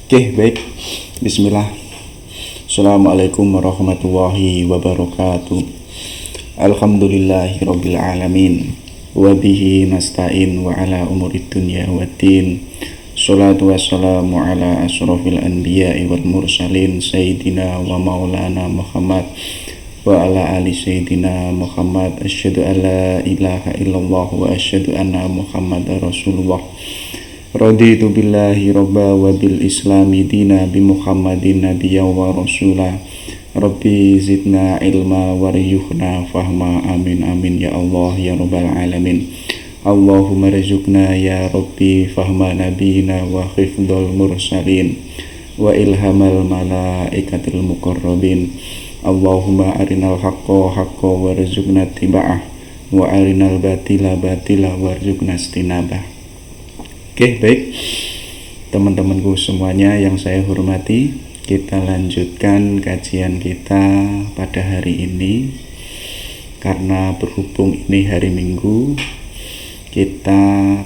Oke, baik. Bismillah. Assalamualaikum warahmatullahi wabarakatuh. Alhamdulillahirabbil alamin. Wa bihi nasta'in wa ala umurid dunya waddin. Shalatu wassalamu ala asyrafil anbiya'i wal mursalin sayyidina wa maulana Muhammad wa ala ali sayyidina Muhammad. Asyhadu an la ilaha illallah wa asyhadu anna Muhammadar Rasulullah. Raditu billahi robba wa bil islami dina bi Muhammadin nabiyya wa rasulah. Rabbi zidna ilma wariyuhna fahma, amin amin ya Allah ya rabbal alamin. Allahumma rizukna ya Rabbi fahma nabiyina wa khifdul mursalin wa ilhamal malaikatil muqarrabin. Allahumma arinal haqqa haqqa warzuqna tiba'ah wa arinal batila batila warzuqna istinabah. Oke, baik teman-temanku semuanya yang saya hormati, kita lanjutkan kajian kita pada hari ini. Karena berhubung ini hari Minggu, kita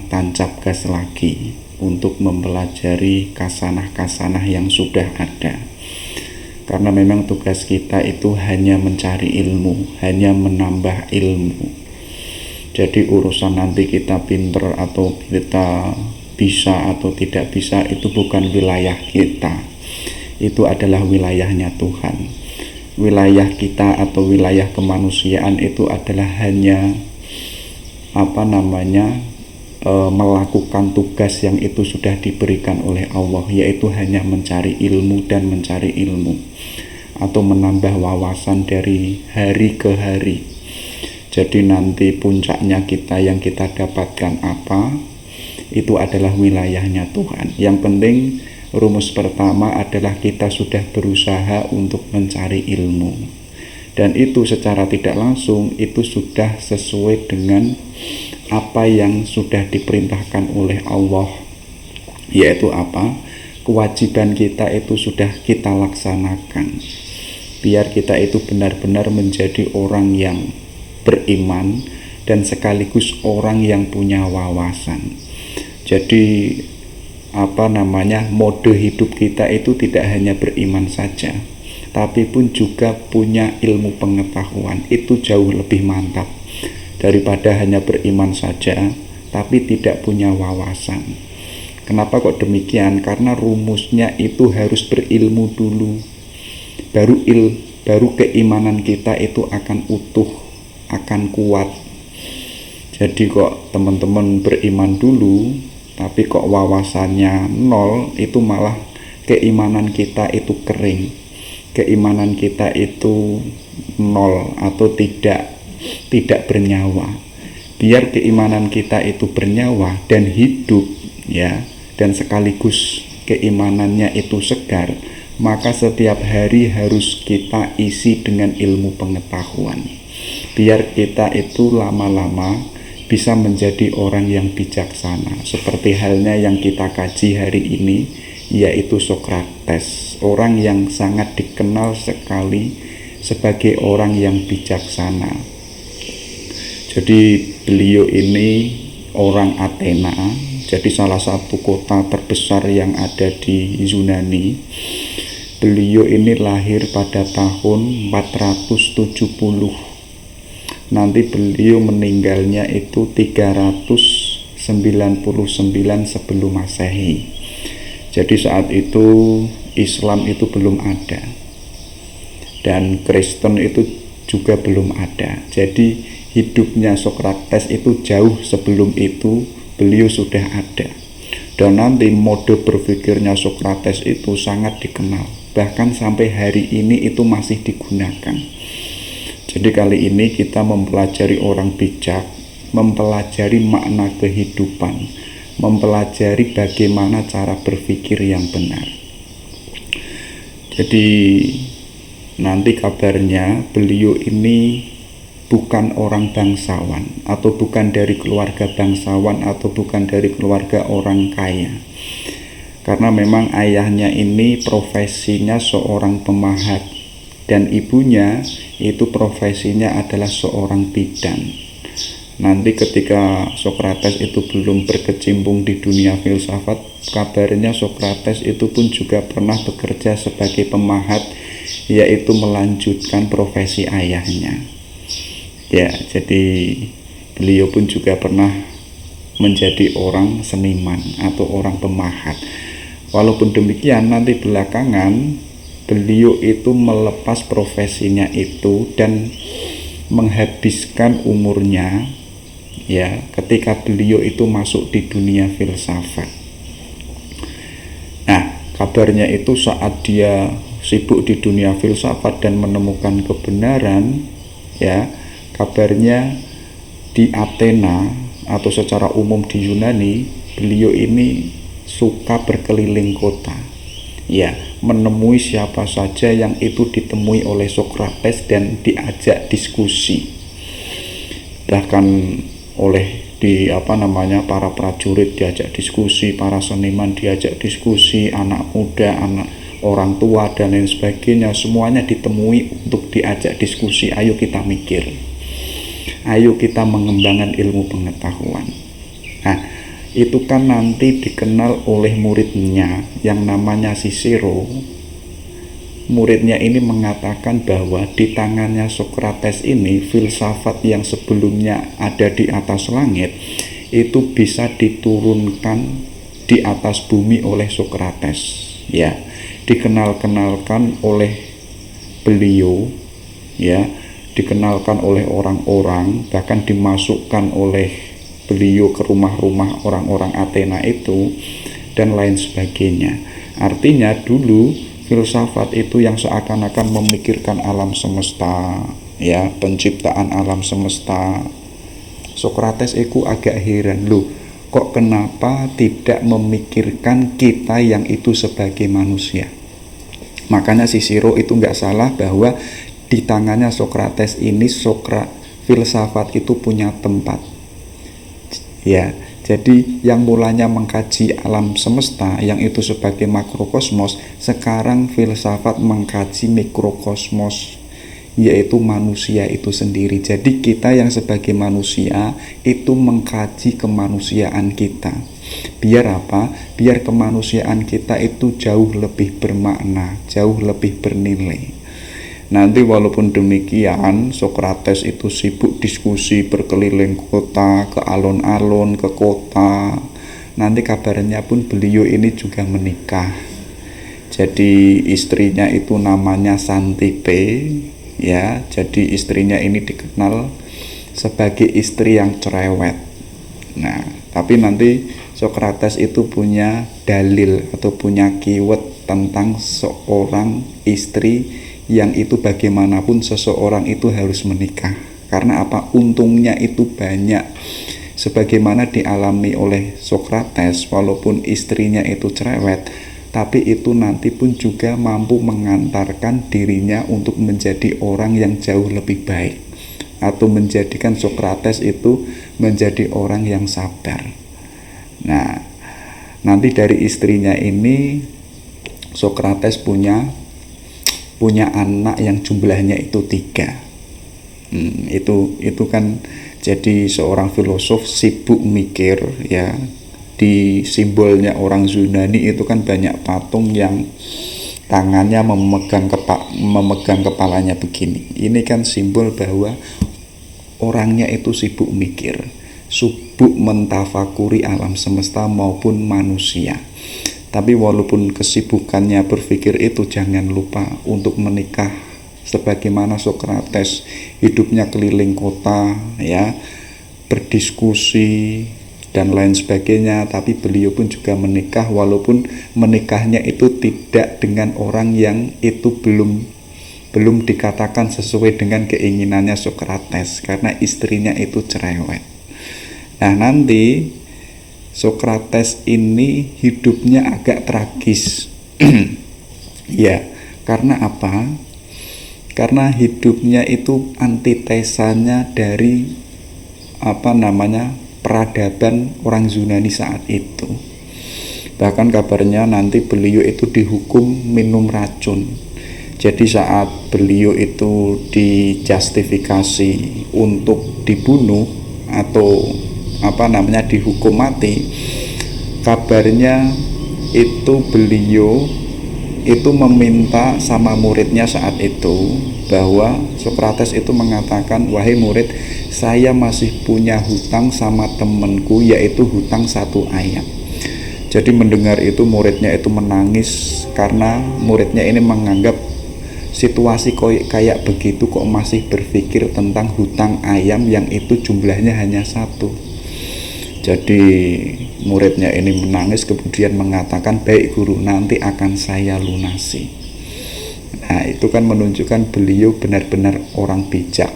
tancap gas lagi untuk mempelajari kasanah-kasanah yang sudah ada. Karena memang tugas kita itu hanya mencari ilmu, hanya menambah ilmu. Jadi urusan nanti kita pinter atau kita bisa atau tidak bisa itu bukan wilayah kita, itu adalah wilayahnya Tuhan. Wilayah kita atau wilayah kemanusiaan itu adalah hanya melakukan tugas yang itu sudah diberikan oleh Allah, yaitu hanya mencari ilmu dan mencari ilmu atau menambah wawasan dari hari ke hari. Jadi nanti puncaknya kita yang kita dapatkan apa, itu adalah wilayahnya Tuhan. Yang penting rumus pertama adalah kita sudah berusaha untuk mencari ilmu, dan itu secara tidak langsung itu sudah sesuai dengan apa yang sudah diperintahkan oleh Allah, yaitu apa? Kewajiban kita itu sudah kita laksanakan, biar kita itu benar-benar menjadi orang yang beriman dan sekaligus orang yang punya wawasan. Jadi mode hidup kita itu tidak hanya beriman saja, tapi pun juga punya ilmu pengetahuan. Itu jauh lebih mantap daripada hanya beriman saja tapi tidak punya wawasan. Kenapa kok demikian? Karena rumusnya itu harus berilmu dulu, baru keimanan kita itu akan utuh, akan kuat. Jadi kok teman-teman beriman dulu tapi kok wawasannya nol, itu malah keimanan kita itu kering, keimanan kita itu nol atau tidak bernyawa. Biar keimanan kita itu bernyawa dan hidup ya, dan sekaligus keimanannya itu segar, maka setiap hari harus kita isi dengan ilmu pengetahuan, biar kita itu lama-lama bisa menjadi orang yang bijaksana. Seperti halnya yang kita kaji hari ini, yaitu Sokrates, orang yang sangat dikenal sekali sebagai orang yang bijaksana. Jadi beliau ini orang Athena, jadi salah satu kota terbesar yang ada di Yunani. Beliau ini lahir pada tahun 470. Nanti beliau meninggalnya itu 399 sebelum Masehi. Jadi saat itu Islam itu belum ada, dan Kristen itu juga belum ada. Jadi hidupnya Sokrates itu jauh sebelum itu beliau sudah ada. Dan nanti mode berpikirnya Sokrates itu sangat dikenal, bahkan sampai hari ini itu masih digunakan. Jadi kali ini kita mempelajari orang bijak, mempelajari makna kehidupan, mempelajari bagaimana cara berpikir yang benar. Jadi nanti kabarnya beliau ini bukan orang bangsawan, atau bukan dari keluarga bangsawan, atau bukan dari keluarga orang kaya. Karena memang ayahnya ini profesinya seorang pemahat, dan ibunya itu profesinya adalah seorang bidan. nanti ketika Sokrates itu belum berkecimpung di dunia filsafat, kabarnya Sokrates itu pun juga pernah bekerja sebagai pemahat, yaitu melanjutkan profesi ayahnya. Ya, jadi beliau pun juga pernah menjadi orang seniman atau orang pemahat. Walaupun demikian, nanti belakangan beliau itu melepas profesinya itu dan menghabiskan umurnya ya ketika beliau itu masuk di dunia filsafat. Nah, kabarnya itu saat dia sibuk di dunia filsafat dan menemukan kebenaran, ya, kabarnya di Athena atau secara umum di Yunani, beliau ini suka berkeliling kota, ya, menemui siapa saja yang itu ditemui oleh Sokrates dan diajak diskusi. Bahkan oleh para prajurit diajak diskusi, para seniman diajak diskusi, anak muda, anak orang tua dan lain sebagainya, semuanya ditemui untuk diajak diskusi. Ayo kita mikir, ayo kita mengembangkan ilmu pengetahuan. Nah, itu kan nanti dikenal oleh muridnya yang namanya Cicero. Muridnya ini mengatakan bahwa di tangannya Sokrates ini, filsafat yang sebelumnya ada di atas langit itu bisa diturunkan di atas bumi oleh Sokrates, ya, dikenalkan oleh beliau, ya, dikenalkan oleh orang-orang, bahkan dimasukkan oleh beliau ke rumah-rumah orang-orang Athena itu dan lain sebagainya. Artinya dulu filsafat itu yang seakan-akan memikirkan alam semesta, ya, penciptaan alam semesta. Sokrates itu agak heran, loh, kok kenapa tidak memikirkan kita yang itu sebagai manusia? Makanya Cicero itu nggak salah bahwa di tangannya Sokrates ini filsafat itu punya tempat, ya. Jadi yang mulanya mengkaji alam semesta yang itu sebagai makrokosmos, sekarang filsafat mengkaji mikrokosmos, yaitu manusia itu sendiri. Jadi kita yang sebagai manusia itu mengkaji kemanusiaan kita. Biar apa? Biar kemanusiaan kita itu jauh lebih bermakna, jauh lebih bernilai. Nanti walaupun demikian, Sokrates itu sibuk diskusi berkeliling kota, ke alun-alun, ke kota. Nanti kabarnya pun beliau ini juga menikah. Jadi istrinya itu namanya Xanthippe, ya. Jadi istrinya ini dikenal sebagai istri yang cerewet. Nah, tapi nanti Sokrates itu punya dalil atau punya keyword tentang seorang istri yang itu bagaimanapun seseorang itu harus menikah. Karena apa? Untungnya itu banyak. Sebagaimana dialami oleh Sokrates, walaupun istrinya itu cerewet, tapi itu nanti pun juga mampu mengantarkan dirinya untuk menjadi orang yang jauh lebih baik, atau menjadikan Sokrates itu menjadi orang yang sabar. Nah, nanti dari istrinya ini Sokrates punya anak yang jumlahnya itu 3. Itu kan jadi seorang filosof sibuk mikir, ya. Di simbolnya orang Yunani itu kan banyak patung yang tangannya memegang kepalanya begini. Ini kan simbol bahwa orangnya itu sibuk mikir, sibuk mentafakuri alam semesta maupun manusia. Tapi walaupun kesibukannya berpikir itu, jangan lupa untuk menikah. Sebagaimana Sokrates hidupnya keliling kota, ya, berdiskusi dan lain sebagainya, tapi beliau pun juga menikah, walaupun menikahnya itu tidak dengan orang yang itu belum dikatakan sesuai dengan keinginannya Sokrates, karena istrinya itu cerewet. Nah, nanti Sokrates ini hidupnya agak tragis. Ya, karena apa? Karena hidupnya itu antitesanya dari peradaban orang Yunani saat itu. Bahkan kabarnya nanti beliau itu dihukum minum racun. Jadi saat beliau itu dijustifikasi untuk dibunuh atau dihukum mati, kabarnya itu beliau itu meminta sama muridnya saat itu, bahwa Sokrates itu mengatakan, wahai murid, saya masih punya hutang sama temanku, yaitu hutang 1 ayam. Jadi mendengar itu muridnya itu menangis, karena muridnya ini menganggap situasi kayak begitu kok masih berpikir tentang hutang ayam yang itu jumlahnya hanya 1. Jadi muridnya ini menangis, kemudian mengatakan, baik guru, nanti akan saya lunasi. Nah, itu kan menunjukkan beliau benar-benar orang bijak,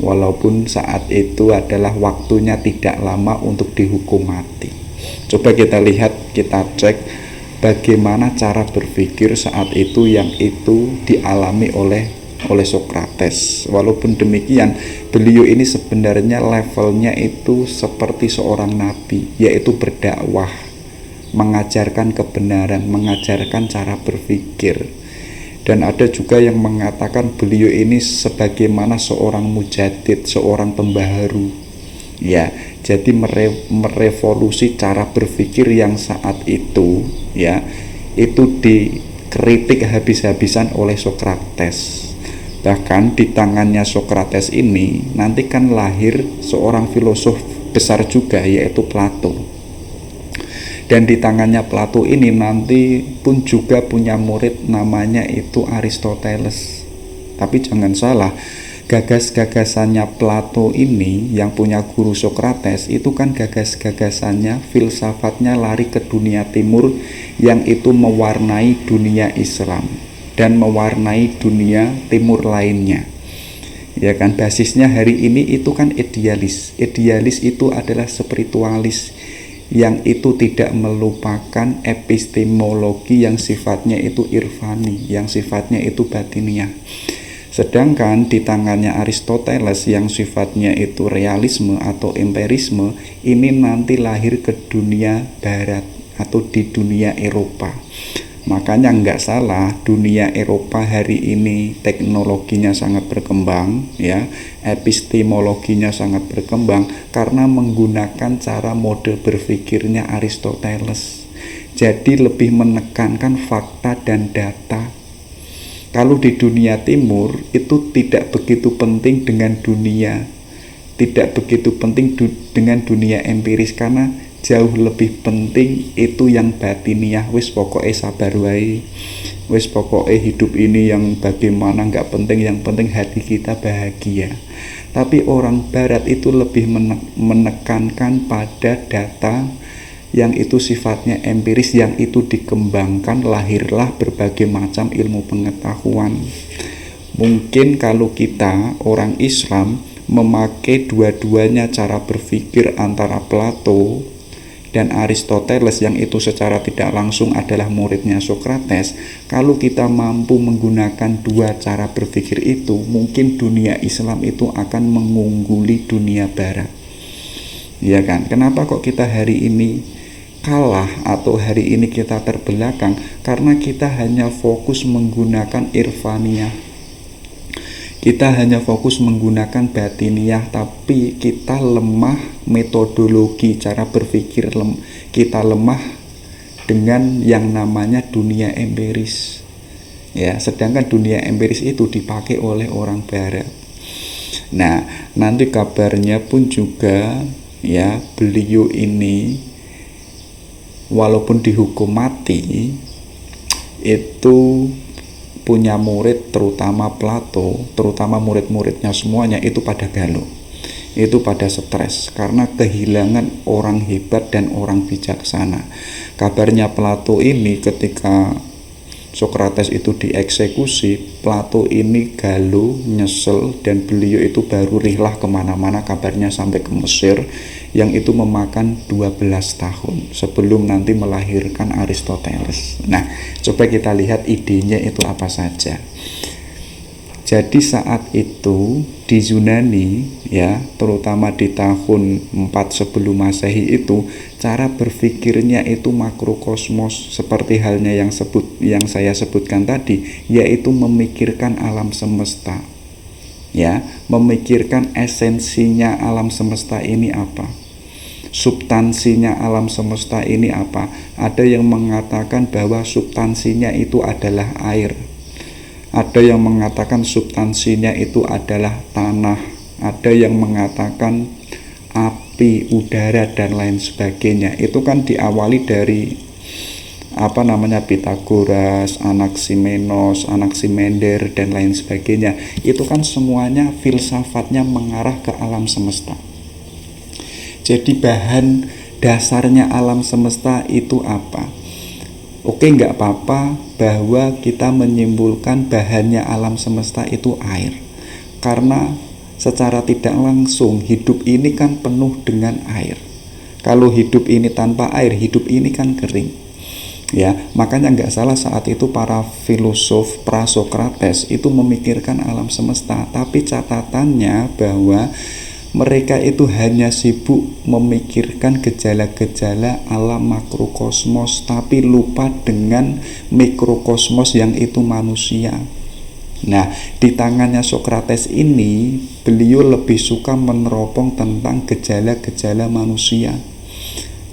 walaupun saat itu adalah waktunya tidak lama untuk dihukum mati. Coba kita lihat, kita cek bagaimana cara berpikir saat itu yang itu dialami oleh Sokrates. Walaupun demikian, beliau ini sebenarnya levelnya itu seperti seorang nabi, yaitu berdakwah, mengajarkan kebenaran, mengajarkan cara berpikir. Dan ada juga yang mengatakan beliau ini sebagaimana seorang mujadid, seorang pembaharu. Ya, jadi merevolusi cara berpikir yang saat itu, ya, itu dikritik habis-habisan oleh Sokrates. Bahkan di tangannya Sokrates ini nanti kan lahir seorang filosof besar juga, yaitu Plato. Dan di tangannya Plato ini nanti pun juga punya murid namanya itu Aristoteles. Tapi jangan salah, gagas-gagasannya Plato ini yang punya guru Sokrates itu kan gagas-gagasannya, filsafatnya lari ke dunia timur yang itu mewarnai dunia Islam dan mewarnai dunia timur lainnya. Ya kan, basisnya hari ini itu kan idealis. Idealis itu adalah spiritualis yang itu tidak melupakan epistemologi yang sifatnya itu irfani, yang sifatnya itu batiniah. Sedangkan di tangannya Aristoteles yang sifatnya itu realisme atau empirisme, ini nanti lahir ke dunia barat atau di dunia Eropa. Makanya nggak salah dunia Eropa hari ini teknologinya sangat berkembang, ya, epistemologinya sangat berkembang karena menggunakan cara mode berpikirnya Aristoteles. Jadi lebih menekankan fakta dan data. Kalau di dunia timur itu tidak begitu penting dengan dunia, tidak begitu penting dengan dunia empiris, karena jauh lebih penting itu yang batiniah. Wis pokoknya sabar wae, wis pokoknya hidup ini yang bagaimana nggak penting, yang penting hati kita bahagia. Tapi orang barat itu lebih menekankan pada data yang itu sifatnya empiris, yang itu dikembangkan, lahirlah berbagai macam ilmu pengetahuan. Mungkin kalau kita orang Islam memakai dua-duanya cara berpikir antara Plato dan Aristoteles yang itu secara tidak langsung adalah muridnya Sokrates, kalau kita mampu menggunakan dua cara berpikir itu, mungkin dunia Islam itu akan mengungguli dunia barat. Ya kan? Kenapa kok kita hari ini kalah atau hari ini kita terbelakang? Karena kita hanya fokus menggunakan irfaniyah. Kita hanya fokus menggunakan batiniah, tapi kita lemah metodologi cara berpikir, kita lemah dengan yang namanya dunia empiris. Ya, sedangkan dunia empiris itu dipakai oleh orang barat. Nah, nanti kabarnya pun juga, ya, beliau ini walaupun dihukum mati itu punya murid, terutama Plato, terutama murid-muridnya semuanya itu pada galau, itu pada stres karena kehilangan orang hebat dan orang bijaksana. Kabarnya Plato ini ketika Sokrates itu dieksekusi, Plato ini galau, nyesel, dan beliau itu baru rihlah kemana-mana, kabarnya sampai ke Mesir, yang itu memakan 12 tahun sebelum nanti melahirkan Aristoteles. Nah, coba kita lihat idenya itu apa saja. Jadi saat itu di Yunani, ya, terutama di tahun 4 sebelum Masehi itu, cara berpikirnya itu makrokosmos, seperti halnya yang saya sebutkan tadi, yaitu memikirkan alam semesta. ya, memikirkan esensinya alam semesta ini apa, substansinya alam semesta ini apa. Ada yang mengatakan bahwa substansinya itu adalah air, ada yang mengatakan substansinya itu adalah tanah, ada yang mengatakan api, udara, dan lain sebagainya. Itu kan diawali dari Pythagoras, Anaximenes, Anaximander, dan lain sebagainya. Itu kan semuanya filsafatnya mengarah ke alam semesta. Jadi bahan dasarnya alam semesta itu apa? Oke, nggak apa-apa bahwa kita menyimpulkan bahannya alam semesta itu air, karena secara tidak langsung hidup ini kan penuh dengan air. Kalau hidup ini tanpa air, hidup ini kan kering, ya. Makanya nggak salah saat itu para filosof pra-Sokrates itu memikirkan alam semesta, tapi catatannya bahwa mereka itu hanya sibuk memikirkan gejala-gejala alam makrokosmos, tapi lupa dengan mikrokosmos yang itu manusia. Nah, di tangannya Sokrates ini, beliau lebih suka meneropong tentang gejala-gejala manusia.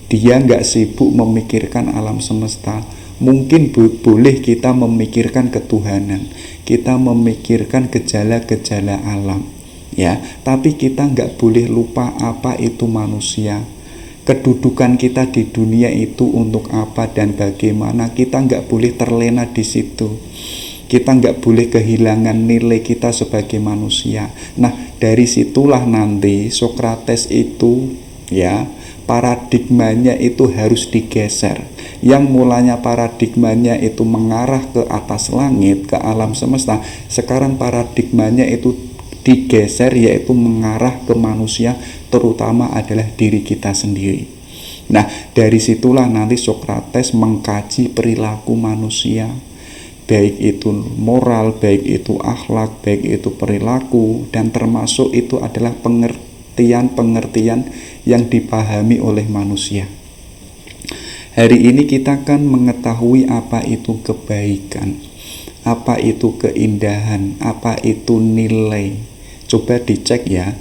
Dia nggak sibuk memikirkan alam semesta. Mungkin boleh kita memikirkan ketuhanan, kita memikirkan gejala-gejala alam, ya, tapi kita nggak boleh lupa apa itu manusia, kedudukan kita di dunia itu untuk apa dan bagaimana. Kita nggak boleh terlena di situ, kita nggak boleh kehilangan nilai kita sebagai manusia. Nah, dari situlah nanti Sokrates itu, ya, paradigmanya itu harus digeser. Yang mulanya paradigmanya itu mengarah ke atas langit, ke alam semesta, sekarang paradigmanya itu digeser, yaitu mengarah ke manusia, terutama adalah diri kita sendiri. Nah, dari situlah nanti Sokrates mengkaji perilaku manusia, baik itu moral, baik itu akhlak, baik itu perilaku, dan termasuk itu adalah pengertian-pengertian yang dipahami oleh manusia. Hari ini kita kan mengetahui apa itu kebaikan, apa itu keindahan, apa itu nilai. Coba dicek ya,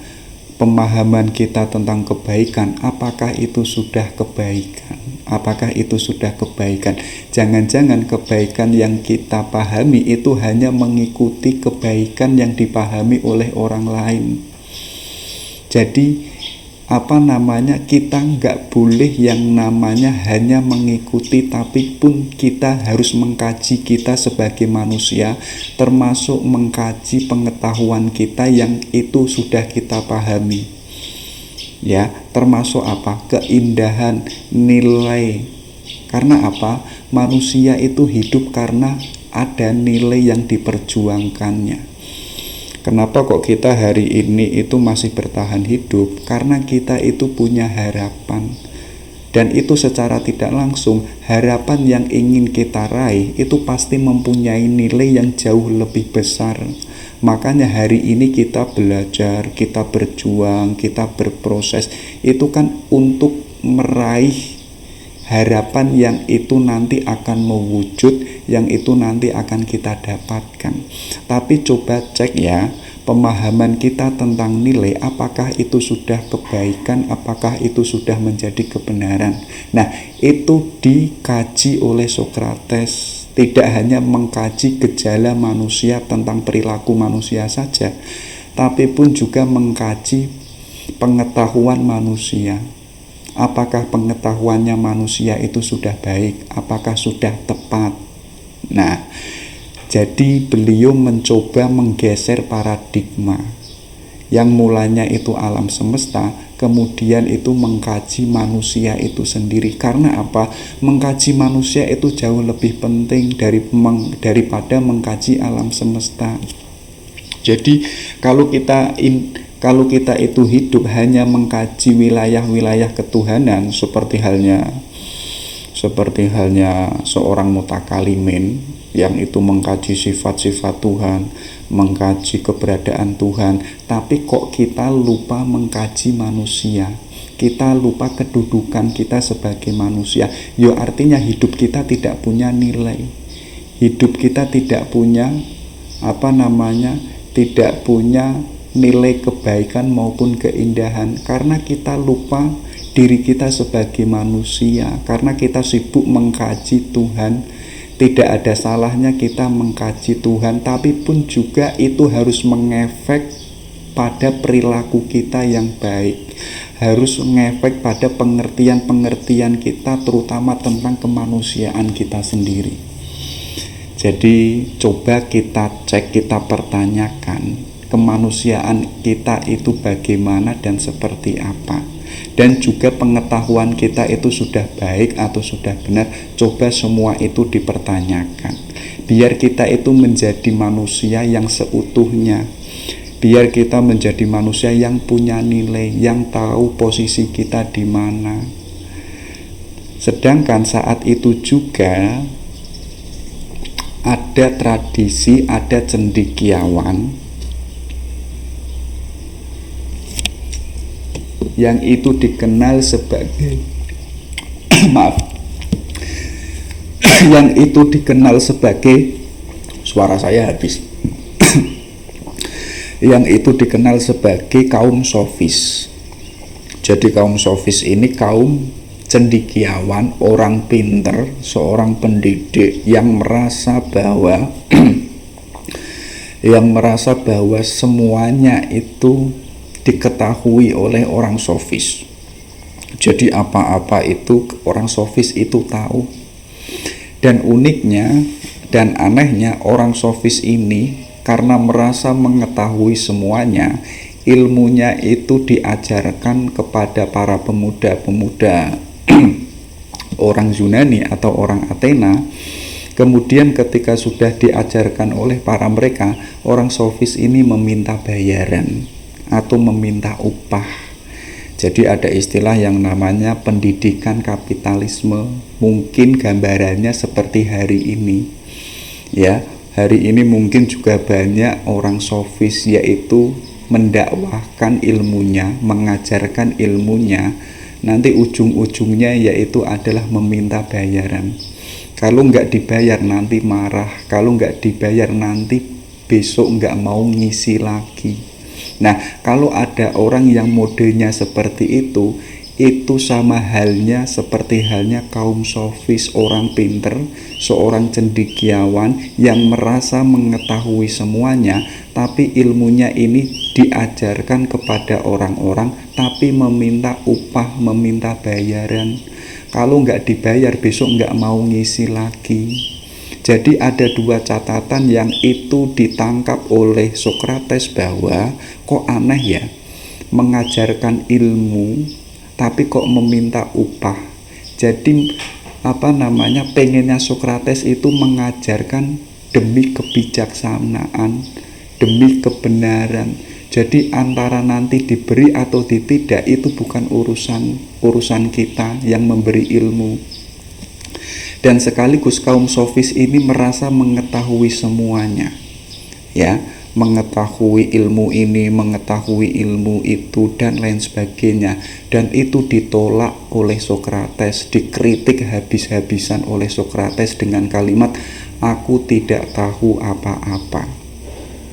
pemahaman kita tentang kebaikan, apakah itu sudah kebaikan? Apakah itu sudah kebaikan? Jangan-jangan kebaikan yang kita pahami itu hanya mengikuti kebaikan yang dipahami oleh orang lain. Jadi kita nggak boleh yang namanya hanya mengikuti, tapi pun kita harus mengkaji kita sebagai manusia, termasuk mengkaji pengetahuan kita yang itu sudah kita pahami, ya, termasuk keindahan, nilai. Karena manusia itu hidup karena ada nilai yang diperjuangkannya. Kenapa kok kita hari ini itu masih bertahan hidup? Karena kita itu punya harapan. Dan itu secara tidak langsung, harapan yang ingin kita raih itu pasti mempunyai nilai yang jauh lebih besar. Makanya hari ini kita belajar, kita berjuang, kita berproses, itu kan untuk meraih harapan yang itu nanti akan mewujud, yang itu nanti akan kita dapatkan. Tapi coba cek ya, pemahaman kita tentang nilai, apakah itu sudah kebaikan, apakah itu sudah menjadi kebenaran. Nah, itu dikaji oleh Sokrates. Tidak hanya mengkaji gejala manusia tentang perilaku manusia saja, tapi pun juga mengkaji pengetahuan manusia. Apakah pengetahuannya manusia itu sudah baik? Apakah sudah tepat? Nah, jadi beliau mencoba menggeser paradigma yang mulanya itu alam semesta, kemudian itu mengkaji manusia itu sendiri. Karena apa? Mengkaji manusia itu jauh lebih penting daripada mengkaji alam semesta. Jadi kalau kita itu hidup hanya mengkaji wilayah-wilayah ketuhanan, seperti halnya seorang mutakalimin yang itu mengkaji sifat-sifat Tuhan, mengkaji keberadaan Tuhan, tapi kok kita lupa mengkaji manusia, kita lupa kedudukan kita sebagai manusia. Artinya hidup kita tidak punya nilai, hidup kita tidak punya tidak punya nilai kebaikan maupun keindahan, karena kita lupa diri kita sebagai manusia, karena kita sibuk mengkaji Tuhan. Tidak ada salahnya kita mengkaji Tuhan, tapi pun juga itu harus mengefek pada perilaku kita yang baik, harus mengefek pada pengertian-pengertian kita, terutama tentang kemanusiaan kita sendiri. Jadi coba kita cek, kita pertanyakan kemanusiaan kita itu bagaimana dan seperti apa, dan juga pengetahuan kita itu sudah baik atau sudah benar. Coba semua itu dipertanyakan, biar kita itu menjadi manusia yang seutuhnya, biar kita menjadi manusia yang punya nilai, yang tahu posisi kita di mana. Sedangkan saat itu juga ada tradisi, ada cendekiawan yang itu dikenal sebagai maaf yang itu dikenal sebagai, suara saya habis yang itu dikenal sebagai kaum sofis. Jadi kaum sofis ini kaum cendekiawan, orang pinter, seorang pendidik yang merasa bahwa semuanya itu diketahui oleh orang sofis. Jadi apa-apa itu orang sofis itu tahu. Dan uniknya dan anehnya, orang sofis ini karena merasa mengetahui semuanya, ilmunya itu diajarkan kepada para pemuda-pemuda orang Yunani atau orang Athena. Kemudian ketika sudah diajarkan oleh para mereka, orang sofis ini meminta bayaran atau meminta upah. Jadi ada istilah yang namanya pendidikan kapitalisme. Mungkin gambarannya seperti hari ini. Ya, hari ini mungkin juga banyak orang sofis, yaitu mendakwahkan ilmunya, mengajarkan ilmunya, nanti ujung-ujungnya yaitu adalah meminta bayaran. Kalau nggak dibayar nanti marah, kalau nggak dibayar nanti besok nggak mau ngisi lagi. Nah, kalau ada orang yang modelnya seperti itu sama halnya seperti halnya kaum sofis, orang pinter, seorang cendekiawan yang merasa mengetahui semuanya, tapi ilmunya ini diajarkan kepada orang-orang, tapi meminta upah, meminta bayaran. Kalau nggak dibayar besok nggak mau ngisi lagi. Jadi ada dua catatan yang itu ditangkap oleh Sokrates, bahwa kok aneh ya, mengajarkan ilmu tapi kok meminta upah. Jadi pengennya Sokrates itu mengajarkan demi kebijaksanaan, demi kebenaran. Jadi antara nanti diberi atau tidak itu bukan urusan kita yang memberi ilmu. Dan sekaligus kaum sofis ini merasa mengetahui semuanya, ya, mengetahui ilmu ini, mengetahui ilmu itu, dan lain sebagainya. Dan itu ditolak oleh Sokrates, dikritik habis-habisan oleh Sokrates dengan kalimat, "Aku tidak tahu apa-apa."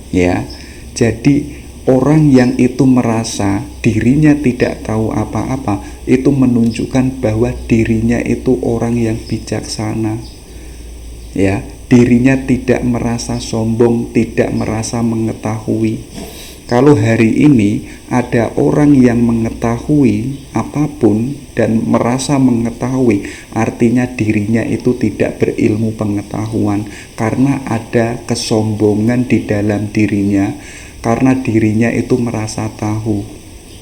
Ya, jadi orang yang itu merasa dirinya tidak tahu apa-apa, itu menunjukkan bahwa dirinya itu orang yang bijaksana. Ya, dirinya tidak merasa sombong, tidak merasa mengetahui. Kalau hari ini ada orang yang mengetahui apapun dan merasa mengetahui, artinya dirinya itu tidak berilmu pengetahuan, karena ada kesombongan di dalam dirinya, karena dirinya itu merasa tahu,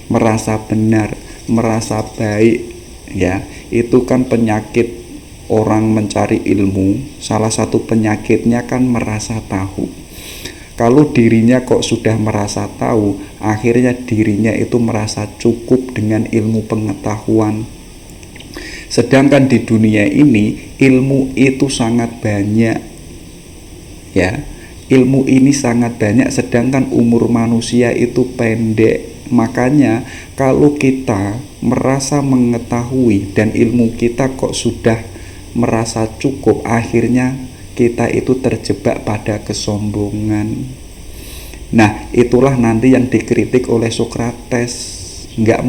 merasa benar, merasa baik. Ya, itu kan penyakit orang mencari ilmu. Salah satu penyakitnya kan merasa tahu. Kalau dirinya kok sudah merasa tahu, akhirnya dirinya itu merasa cukup dengan ilmu pengetahuan. Sedangkan di dunia ini ilmu itu sangat banyak. Ya, ilmu ini sangat banyak, sedangkan umur manusia itu pendek. Makanya kalau kita merasa mengetahui dan ilmu kita kok sudah merasa cukup, akhirnya kita itu terjebak pada kesombongan. Nah, itulah nanti yang dikritik oleh Sokrates. Nggak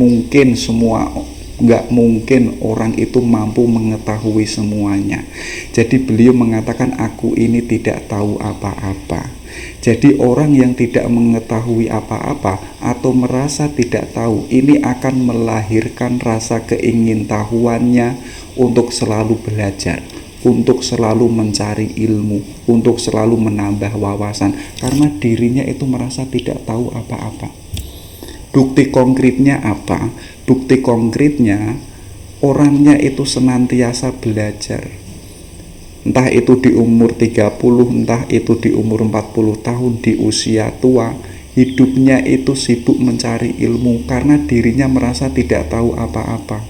mungkin orang itu mampu mengetahui semuanya. Jadi beliau mengatakan, aku ini tidak tahu apa-apa. Jadi orang yang tidak mengetahui apa-apa atau merasa tidak tahu, ini akan melahirkan rasa keingintahuannya untuk selalu belajar, untuk selalu mencari ilmu, untuk selalu menambah wawasan, karena dirinya itu merasa tidak tahu apa-apa. Bukti konkretnya apa? Bukti konkretnya orangnya itu senantiasa belajar. Entah itu di umur 30, entah itu di umur 40 tahun, di usia tua, hidupnya itu sibuk mencari ilmu karena dirinya merasa tidak tahu apa-apa.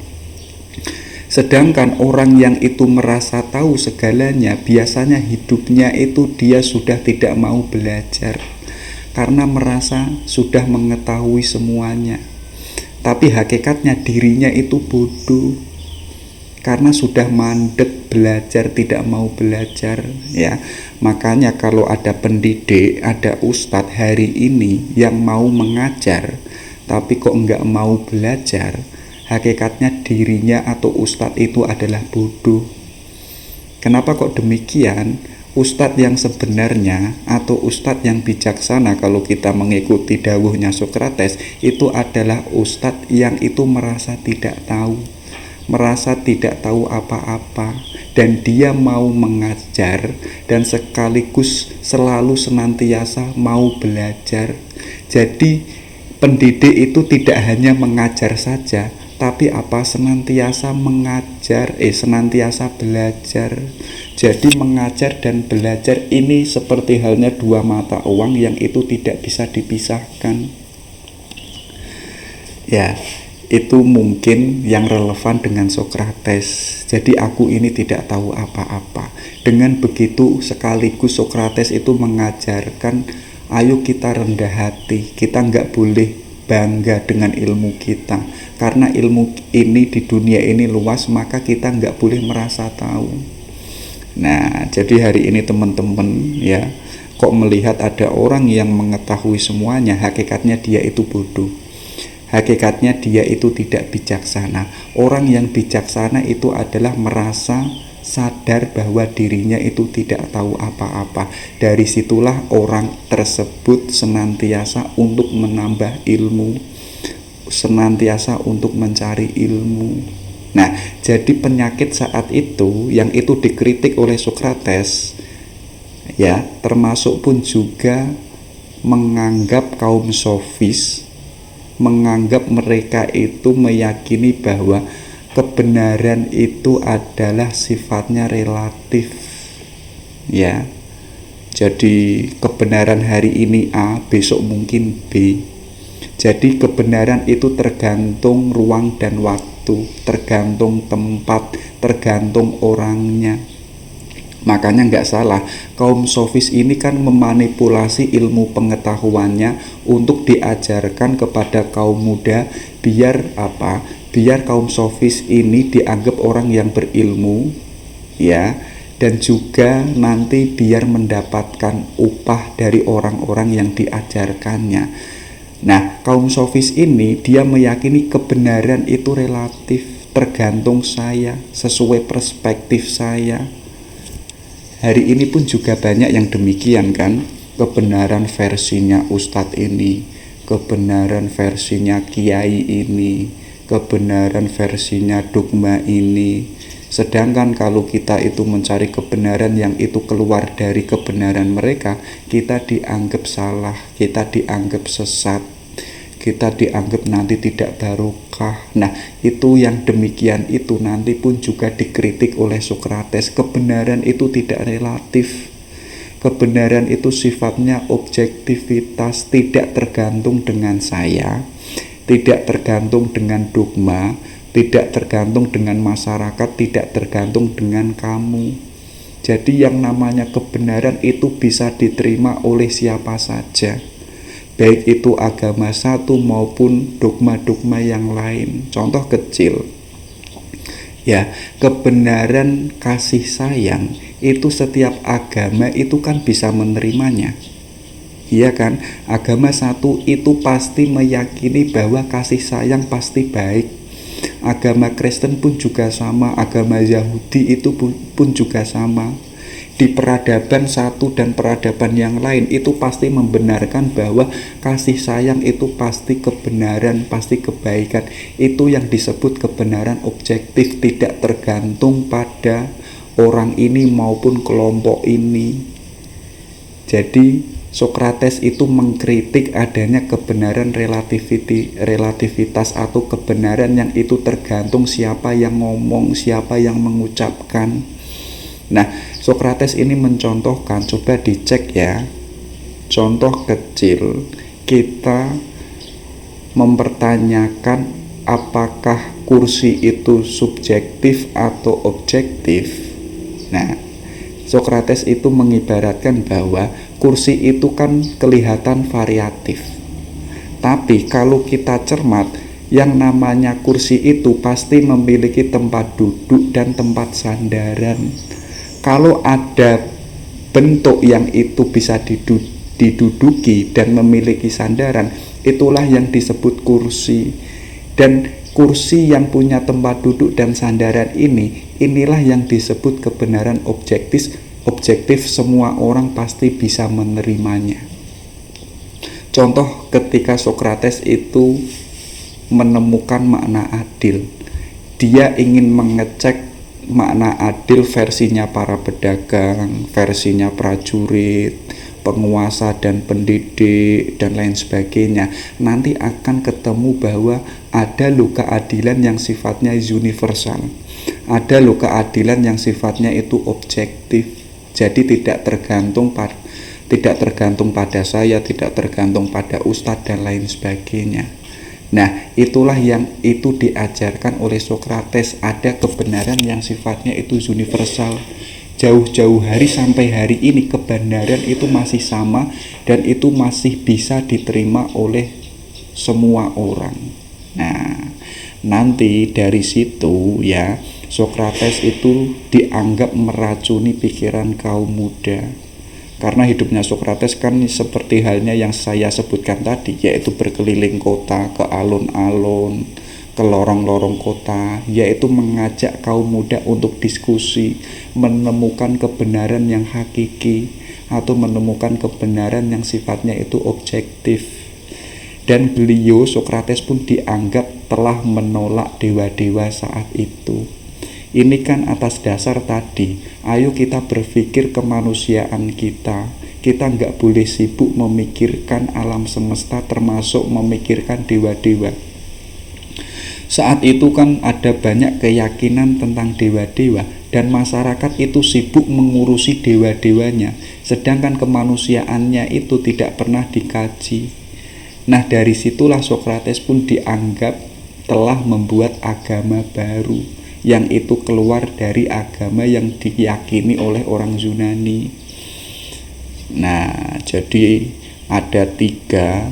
Sedangkan orang yang itu merasa tahu segalanya, biasanya hidupnya itu dia sudah tidak mau belajar karena merasa sudah mengetahui semuanya. Tapi hakikatnya dirinya itu bodoh karena sudah mandek belajar, tidak mau belajar, ya. Makanya kalau ada pendidik, ada ustadz hari ini yang mau mengajar tapi kok enggak mau belajar, hakikatnya dirinya atau ustadz itu adalah bodoh. Kenapa kok demikian? Ustadz yang sebenarnya atau ustadz yang bijaksana, kalau kita mengikuti dawuhnya Sokrates, itu adalah ustadz yang itu merasa tidak tahu apa-apa, dan dia mau mengajar dan sekaligus selalu senantiasa mau belajar. Jadi pendidik itu tidak hanya mengajar saja, tapi senantiasa mengajar, senantiasa belajar. Jadi mengajar dan belajar ini seperti halnya dua mata uang yang itu tidak bisa dipisahkan. Ya, itu mungkin yang relevan dengan Sokrates. Jadi aku ini tidak tahu apa-apa. Dengan begitu sekaligus Sokrates itu mengajarkan, ayo kita rendah hati, kita nggak boleh bangga dengan ilmu kita, karena ilmu ini di dunia ini luas, maka kita nggak boleh merasa tahu. Nah, jadi hari ini teman-teman, ya, kok melihat ada orang yang mengetahui semuanya, hakikatnya dia itu bodoh. Hakikatnya dia itu tidak bijaksana. Orang yang bijaksana itu adalah merasa sadar bahwa dirinya itu tidak tahu apa-apa. Dari situlah orang tersebut senantiasa untuk menambah ilmu, senantiasa untuk mencari ilmu. Nah, jadi penyakit saat itu yang itu dikritik oleh Sokrates, ya, termasuk pun juga menganggap kaum sofis, menganggap mereka itu meyakini bahwa kebenaran itu adalah sifatnya relatif, ya. Jadi kebenaran hari ini A, besok mungkin B. Jadi kebenaran itu tergantung ruang dan waktu, tergantung tempat, tergantung orangnya. Makanya nggak salah, kaum sofis ini kan memanipulasi ilmu pengetahuannya untuk diajarkan kepada kaum muda, biar apa? Biar kaum sofis ini dianggap orang yang berilmu, ya, dan juga nanti biar mendapatkan upah dari orang-orang yang diajarkannya. Nah, kaum sofis ini dia meyakini kebenaran itu relatif, tergantung saya, sesuai perspektif saya. Hari ini pun juga banyak yang demikian kan, kebenaran versinya ustadz ini, kebenaran versinya kiai ini, kebenaran versinya dogma ini. Sedangkan kalau kita itu mencari kebenaran yang itu keluar dari kebenaran mereka, kita dianggap salah, kita dianggap sesat, kita dianggap nanti tidak barokah. Nah, itu yang demikian itu nanti pun juga dikritik oleh Sokrates. Kebenaran itu tidak relatif. Kebenaran itu sifatnya objektivitas, tidak tergantung dengan saya, tidak tergantung dengan dogma, tidak tergantung dengan masyarakat, tidak tergantung dengan kamu. Jadi yang namanya kebenaran itu bisa diterima oleh siapa saja, baik itu agama satu maupun dogma-dogma yang lain. Contoh kecil, ya, kebenaran kasih sayang itu setiap agama itu kan bisa menerimanya, Iya kan? Agama satu itu pasti meyakini bahwa kasih sayang pasti baik. Agama Kristen pun juga sama, agama Yahudi itu pun juga sama. Di peradaban satu dan peradaban yang lain itu pasti membenarkan bahwa kasih sayang itu pasti kebenaran, pasti kebaikan. Itu yang disebut kebenaran objektif, tidak tergantung pada orang ini maupun kelompok ini. Jadi Sokrates itu mengkritik adanya kebenaran relativitas atau kebenaran yang itu tergantung siapa yang ngomong, siapa yang mengucapkan. Nah, Sokrates ini mencontohkan, coba dicek ya, contoh kecil, kita mempertanyakan apakah kursi itu subjektif atau objektif. Nah, Sokrates itu mengibaratkan bahwa kursi itu kan kelihatan variatif. Tapi kalau kita cermat, yang namanya kursi itu pasti memiliki tempat duduk dan tempat sandaran. Kalau ada bentuk yang itu bisa diduduki dan memiliki sandaran, itulah yang disebut kursi. Dan kursi yang punya tempat duduk dan sandaran inilah yang disebut kebenaran objektif. Objektif, semua orang pasti bisa menerimanya. Contoh ketika Sokrates itu menemukan makna adil, dia ingin mengecek makna adil versinya para pedagang, versinya prajurit, penguasa dan pendidik dan lain sebagainya. Nanti akan ketemu bahwa ada loh keadilan yang sifatnya universal, ada loh keadilan yang sifatnya itu objektif. Jadi tidak tergantung pada saya, tidak tergantung pada ustadz dan lain sebagainya. Nah, itulah yang itu diajarkan oleh Sokrates, ada kebenaran yang sifatnya itu universal. Jauh-jauh hari sampai hari ini kebenaran itu masih sama dan itu masih bisa diterima oleh semua orang. Nah, nanti dari situ ya, Sokrates itu dianggap meracuni pikiran kaum muda. Karena hidupnya Sokrates kan seperti halnya yang saya sebutkan tadi, yaitu berkeliling kota, ke alun-alun, ke lorong-lorong kota, yaitu mengajak kaum muda untuk diskusi, menemukan kebenaran yang hakiki, atau menemukan kebenaran yang sifatnya itu objektif. Dan beliau, Sokrates pun dianggap telah menolak dewa-dewa saat itu. Ini kan atas dasar tadi, ayo kita berpikir kemanusiaan kita. Kita nggak boleh sibuk memikirkan alam semesta, termasuk memikirkan dewa-dewa. Saat itu kan ada banyak keyakinan tentang dewa-dewa, dan masyarakat itu sibuk mengurusi dewa-dewanya, sedangkan kemanusiaannya itu tidak pernah dikaji. Nah, dari situlah Sokrates pun dianggap telah membuat agama baru, yang itu keluar dari agama yang diyakini oleh orang Yunani. Nah, jadi ada 3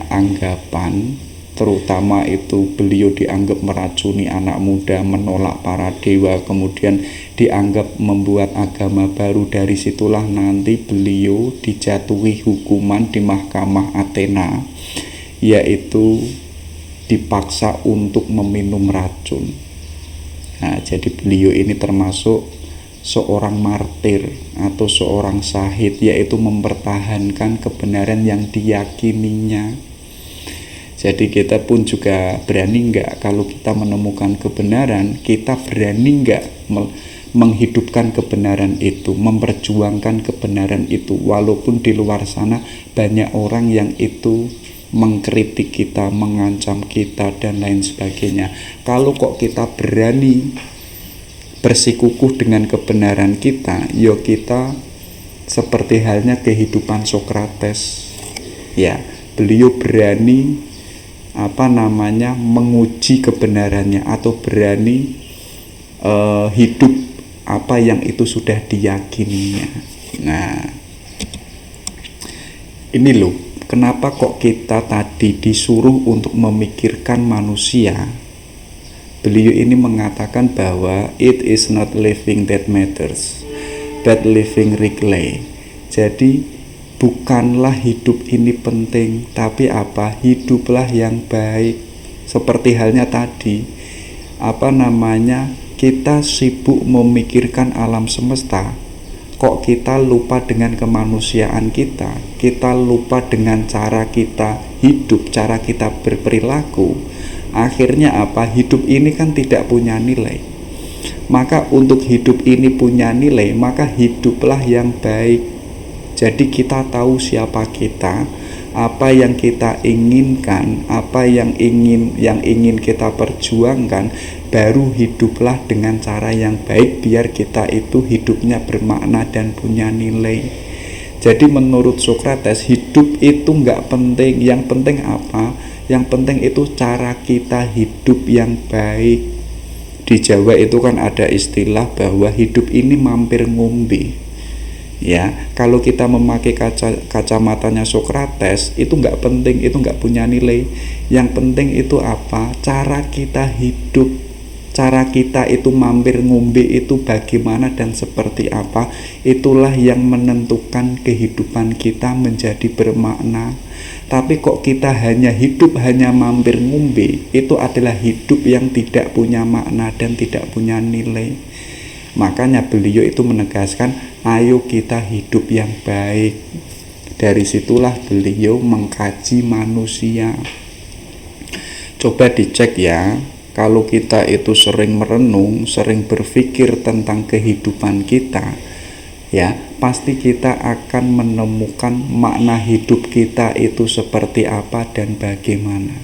anggapan, terutama itu beliau dianggap meracuni anak muda, menolak para dewa, kemudian dianggap membuat agama baru. Dari situlah nanti beliau dijatuhi hukuman di Mahkamah Athena, yaitu dipaksa untuk meminum racun. Nah, jadi beliau ini termasuk seorang martir atau seorang syahid, yaitu mempertahankan kebenaran yang diyakininya. Jadi kita pun juga berani enggak, kalau kita menemukan kebenaran, kita berani enggak menghidupkan kebenaran itu, memperjuangkan kebenaran itu, walaupun di luar sana banyak orang yang itu mengkritik kita, mengancam kita dan lain sebagainya. Kalau kok kita berani bersikukuh dengan kebenaran kita, yo kita seperti halnya kehidupan Sokrates. Ya, beliau berani menguji kebenarannya, atau berani hidup apa yang itu sudah diyakininya. Nah, ini loh, kenapa kok kita tadi disuruh untuk memikirkan manusia. Beliau ini mengatakan bahwa it is not living that matters, but living really. Jadi bukanlah hidup ini penting, tapi apa? Hiduplah yang baik. Seperti halnya tadi, kita sibuk memikirkan alam semesta, kok kita lupa dengan kemanusiaan kita lupa dengan cara kita hidup, cara kita berperilaku. Akhirnya apa? Hidup ini kan tidak punya nilai. Maka untuk hidup ini punya nilai, maka hiduplah yang baik. Jadi kita tahu siapa kita, apa yang kita inginkan, apa yang ingin kita perjuangkan, baru hiduplah dengan cara yang baik biar kita itu hidupnya bermakna dan punya nilai. Jadi menurut Socrates, hidup itu nggak penting, yang penting apa? Yang penting itu cara kita hidup yang baik. Di Jawa itu kan ada istilah bahwa hidup ini mampir ngombe. Ya, kalau kita memakai kacamatanya Socrates, itu nggak penting, itu nggak punya nilai. Yang penting itu apa? Cara kita hidup, cara kita itu mampir ngombe itu bagaimana dan seperti apa. Itulah yang menentukan kehidupan kita menjadi bermakna. Tapi kok kita hanya hidup, hanya mampir ngombe, itu adalah hidup yang tidak punya makna dan tidak punya nilai. Makanya beliau itu menegaskan, ayo kita hidup yang baik. Dari situlah beliau mengkaji manusia. Coba dicek ya, kalau kita itu sering merenung, sering berpikir tentang kehidupan kita, ya pasti kita akan menemukan makna hidup kita itu seperti apa dan bagaimana.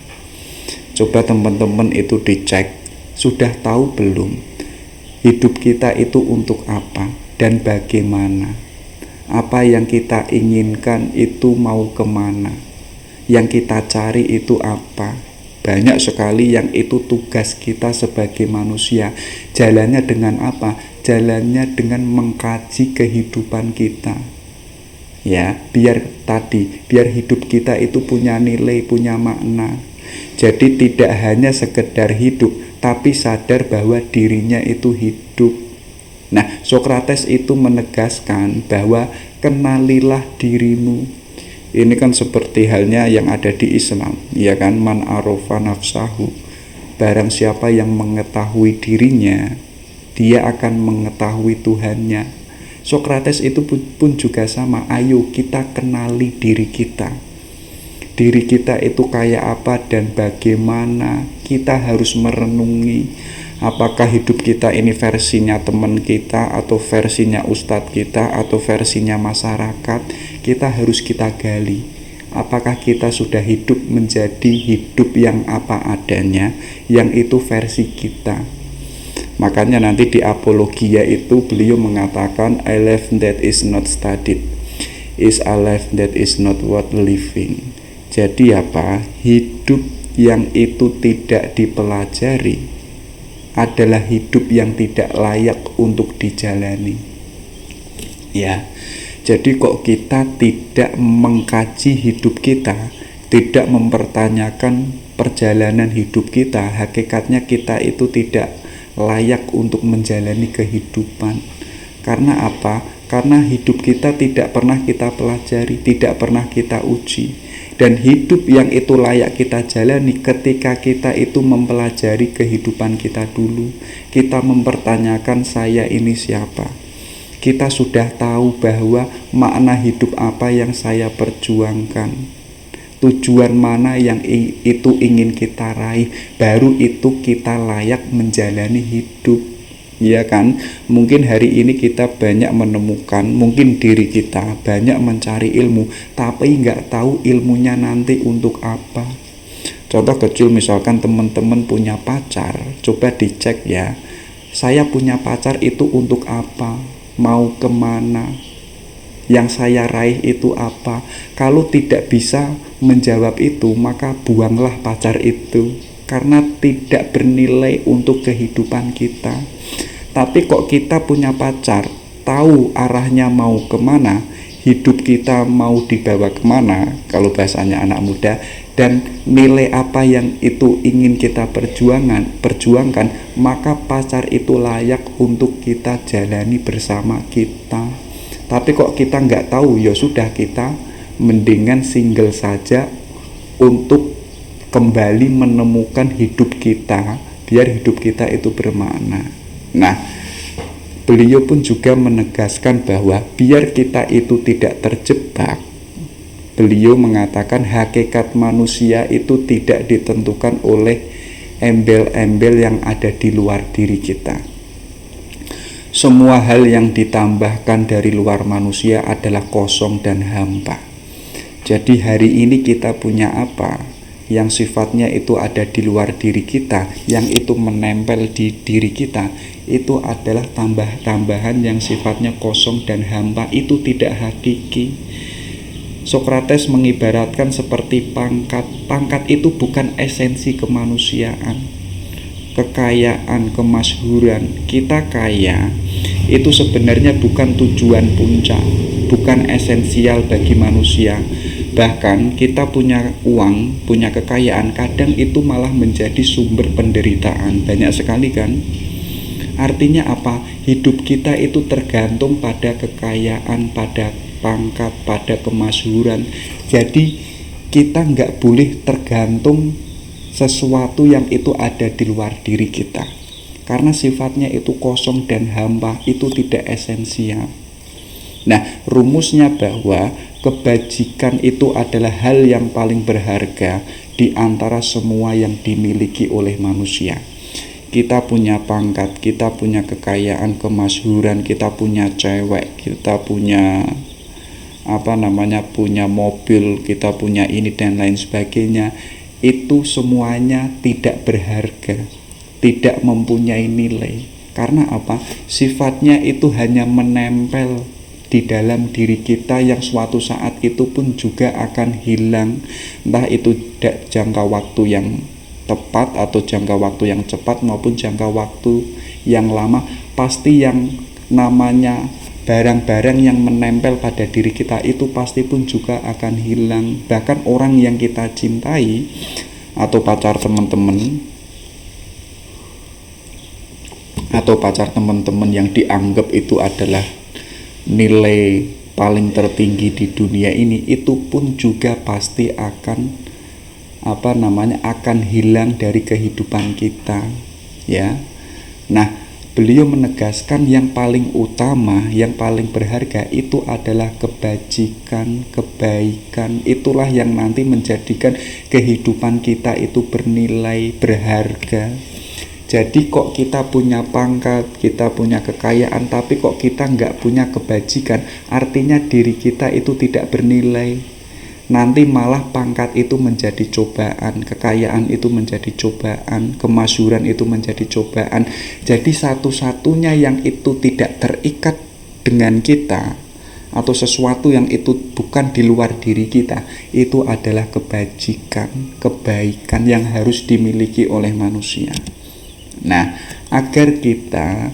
Coba teman-teman itu dicek, sudah tahu belum hidup kita itu untuk apa dan bagaimana? Apa yang kita inginkan itu mau kemana? Yang kita cari itu apa? Banyak sekali yang itu tugas kita sebagai manusia. Jalannya dengan apa? Jalannya dengan mengkaji kehidupan kita. Ya, biar hidup kita itu punya nilai, punya makna. Jadi tidak hanya sekedar hidup, tapi sadar bahwa dirinya itu hidup. Nah, Socrates itu menegaskan bahwa kenalilah dirimu. Ini kan seperti halnya yang ada di Islam, ya kan, man arofa nafsahu. Barang siapa yang mengetahui dirinya, dia akan mengetahui Tuhannya. Socrates itu pun juga sama. Ayo kita kenali diri kita. Diri kita itu kayak apa dan bagaimana. Kita harus merenungi apakah hidup kita ini versinya teman kita, atau versinya ustadz kita, atau versinya masyarakat. Kita harus kita gali, apakah kita sudah hidup menjadi hidup yang apa adanya, yang itu versi kita. Makanya nanti di Apologia itu beliau mengatakan, a life that is not studied is a life that is not worth living. Jadi apa? Hidup yang itu tidak dipelajari adalah hidup yang tidak layak untuk dijalani. Ya, jadi kok kita tidak mengkaji hidup kita, tidak mempertanyakan perjalanan hidup kita, hakikatnya kita itu tidak layak untuk menjalani kehidupan. Karena apa? Karena hidup kita tidak pernah kita pelajari, tidak pernah kita uji. Dan hidup yang itu layak kita jalani ketika kita itu mempelajari kehidupan kita dulu. Kita mempertanyakan, saya ini siapa? Kita sudah tahu bahwa makna hidup apa yang saya perjuangkan, tujuan mana yang itu ingin kita raih, baru itu kita layak menjalani hidup. Ya kan, mungkin hari ini kita banyak menemukan, mungkin diri kita banyak mencari ilmu, tapi nggak tahu ilmunya nanti untuk apa. Contoh kecil, misalkan teman-teman punya pacar, coba dicek ya, saya punya pacar itu untuk apa, mau kemana, yang saya raih itu apa. Kalau tidak bisa menjawab itu, maka buanglah pacar itu, karena tidak bernilai untuk kehidupan kita. Tapi kok kita punya pacar, tahu arahnya mau kemana, hidup kita mau dibawa kemana, kalau bahasanya anak muda, dan nilai apa yang itu ingin kita perjuangkan, maka pacar itu layak untuk kita jalani bersama kita. Tapi kok kita nggak tahu, ya sudah, kita mendingan single saja untuk kembali menemukan hidup kita, biar hidup kita itu bermakna. Nah, beliau pun juga menegaskan bahwa biar kita itu tidak terjebak, beliau mengatakan hakikat manusia itu tidak ditentukan oleh embel-embel yang ada di luar diri kita. Semua hal yang ditambahkan dari luar manusia adalah kosong dan hampa. Jadi hari ini kita punya apa yang sifatnya itu ada di luar diri kita, yang itu menempel di diri kita, itu adalah tambah-tambahan yang sifatnya kosong dan hampa, itu tidak hakiki. Sokrates mengibaratkan seperti pangkat. Pangkat itu bukan esensi kemanusiaan. Kekayaan, kemasyhuran, kita kaya itu sebenarnya bukan tujuan puncak, bukan esensial bagi manusia. Bahkan kita punya uang, punya kekayaan, kadang itu malah menjadi sumber penderitaan. Banyak sekali kan. Artinya apa? Hidup kita itu tergantung pada kekayaan, pada pangkat, pada kemasyhuran. Jadi kita nggak boleh tergantung sesuatu yang itu ada di luar diri kita, karena sifatnya itu kosong dan hampa, itu tidak esensial. Nah, rumusnya bahwa kebajikan itu adalah hal yang paling berharga di antara semua yang dimiliki oleh manusia. Kita punya pangkat, kita punya kekayaan, kemasyhuran, kita punya cewek, kita punya punya mobil, kita punya ini dan lain sebagainya. Itu semuanya tidak berharga, tidak mempunyai nilai. Karena apa? Sifatnya itu hanya menempel di dalam diri kita yang suatu saat itu pun juga akan hilang. Entah itu jangka waktu yang tepat atau jangka waktu yang cepat maupun jangka waktu yang lama, pasti yang namanya barang-barang yang menempel pada diri kita itu pasti pun juga akan hilang. Bahkan orang yang kita cintai atau pacar teman-teman yang dianggap itu adalah nilai paling tertinggi di dunia ini, itu pun juga pasti akan akan hilang dari kehidupan kita, ya. Nah, beliau menegaskan yang paling utama, yang paling berharga itu adalah kebajikan, kebaikan. Itulah yang nanti menjadikan kehidupan kita itu bernilai, berharga. Jadi kok kita punya pangkat, kita punya kekayaan, tapi kok kita nggak punya kebajikan, artinya diri kita itu tidak bernilai. Nanti malah pangkat itu menjadi cobaan, kekayaan itu menjadi cobaan, kemasyhuran itu menjadi cobaan. Jadi satu-satunya yang itu tidak terikat dengan kita, atau sesuatu yang itu bukan di luar diri kita, itu adalah kebajikan, kebaikan yang harus dimiliki oleh manusia. Nah, agar kita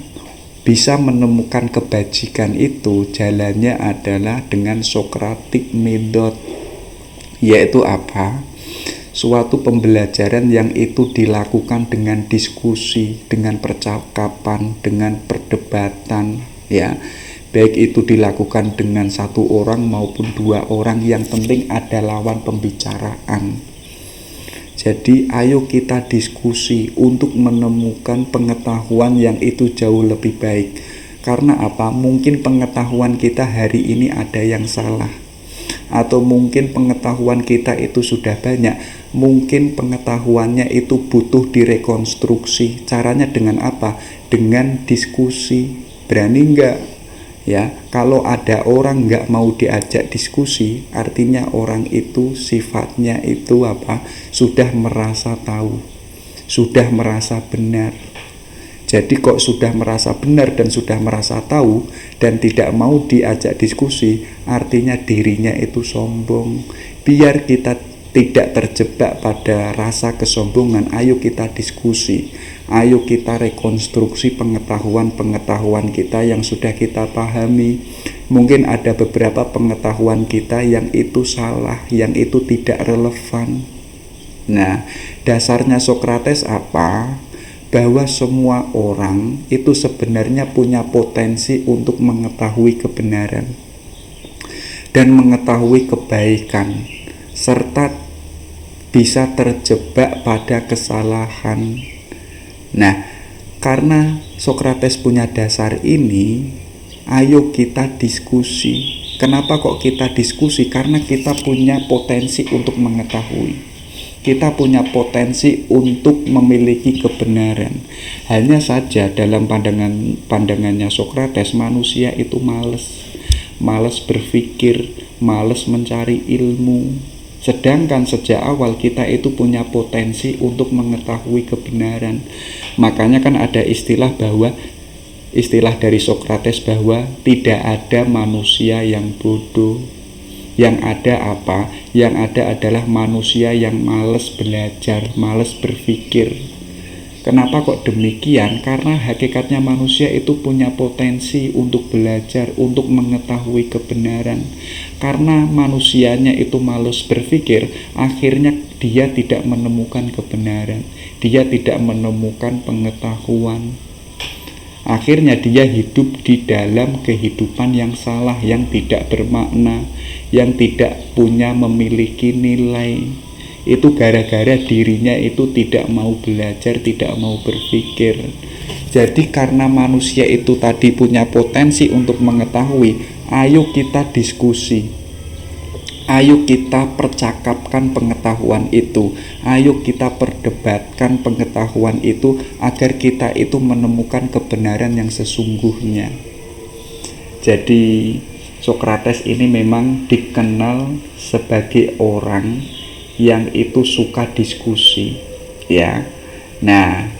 bisa menemukan kebajikan itu, jalannya adalah dengan Socratic method. Yaitu apa? Suatu pembelajaran yang itu dilakukan dengan diskusi, dengan percakapan, dengan perdebatan, ya. Baik itu dilakukan dengan satu orang maupun dua orang, yang penting ada lawan pembicaraan. Jadi ayo kita diskusi untuk menemukan pengetahuan yang itu jauh lebih baik. Karena apa? Mungkin pengetahuan kita hari ini ada yang salah, atau mungkin pengetahuan kita itu sudah banyak, mungkin pengetahuannya itu butuh direkonstruksi. Caranya dengan apa? Dengan diskusi. Berani enggak? Ya, kalau ada orang enggak mau diajak diskusi, artinya orang itu sifatnya itu sudah merasa tahu, sudah merasa benar. Jadi kok sudah merasa benar dan sudah merasa tahu dan tidak mau diajak diskusi, artinya dirinya itu sombong. Biar kita tidak terjebak pada rasa kesombongan, ayo kita diskusi, ayo kita rekonstruksi pengetahuan-pengetahuan kita yang sudah kita pahami. Mungkin ada beberapa pengetahuan kita yang itu salah, yang itu tidak relevan. Nah, dasarnya Sokrates apa? bahwa semua orang itu sebenarnya punya potensi untuk mengetahui kebenaran dan mengetahui kebaikan, serta bisa terjebak pada kesalahan. Nah, karena Sokrates punya dasar ini, ayo kita diskusi. Kenapa kok kita diskusi? Karena kita punya potensi untuk mengetahui. Kita punya potensi untuk memiliki kebenaran. Hanya saja dalam pandangannya Sokrates, manusia itu malas berpikir, malas mencari ilmu. Sedangkan sejak awal kita itu punya potensi untuk mengetahui kebenaran. Makanya kan ada istilah dari Sokrates bahwa tidak ada manusia yang bodoh. Yang ada apa? Yang ada adalah manusia yang malas belajar, malas berpikir. Kenapa kok demikian? Karena hakikatnya manusia itu punya potensi untuk belajar, untuk mengetahui kebenaran. Karena manusianya itu malas berpikir, akhirnya dia tidak menemukan kebenaran. Dia tidak menemukan pengetahuan. Akhirnya dia hidup di dalam kehidupan yang salah, yang tidak bermakna, yang tidak memiliki nilai. Itu gara-gara dirinya itu tidak mau belajar, tidak mau berpikir. Jadi karena manusia itu tadi punya potensi untuk mengetahui, ayo kita diskusi. Ayo kita percakapkan pengetahuan itu. Ayo kita perdebatkan pengetahuan itu agar kita itu menemukan kebenaran yang sesungguhnya. Jadi Sokrates ini memang dikenal sebagai orang yang itu suka diskusi, ya. Nah,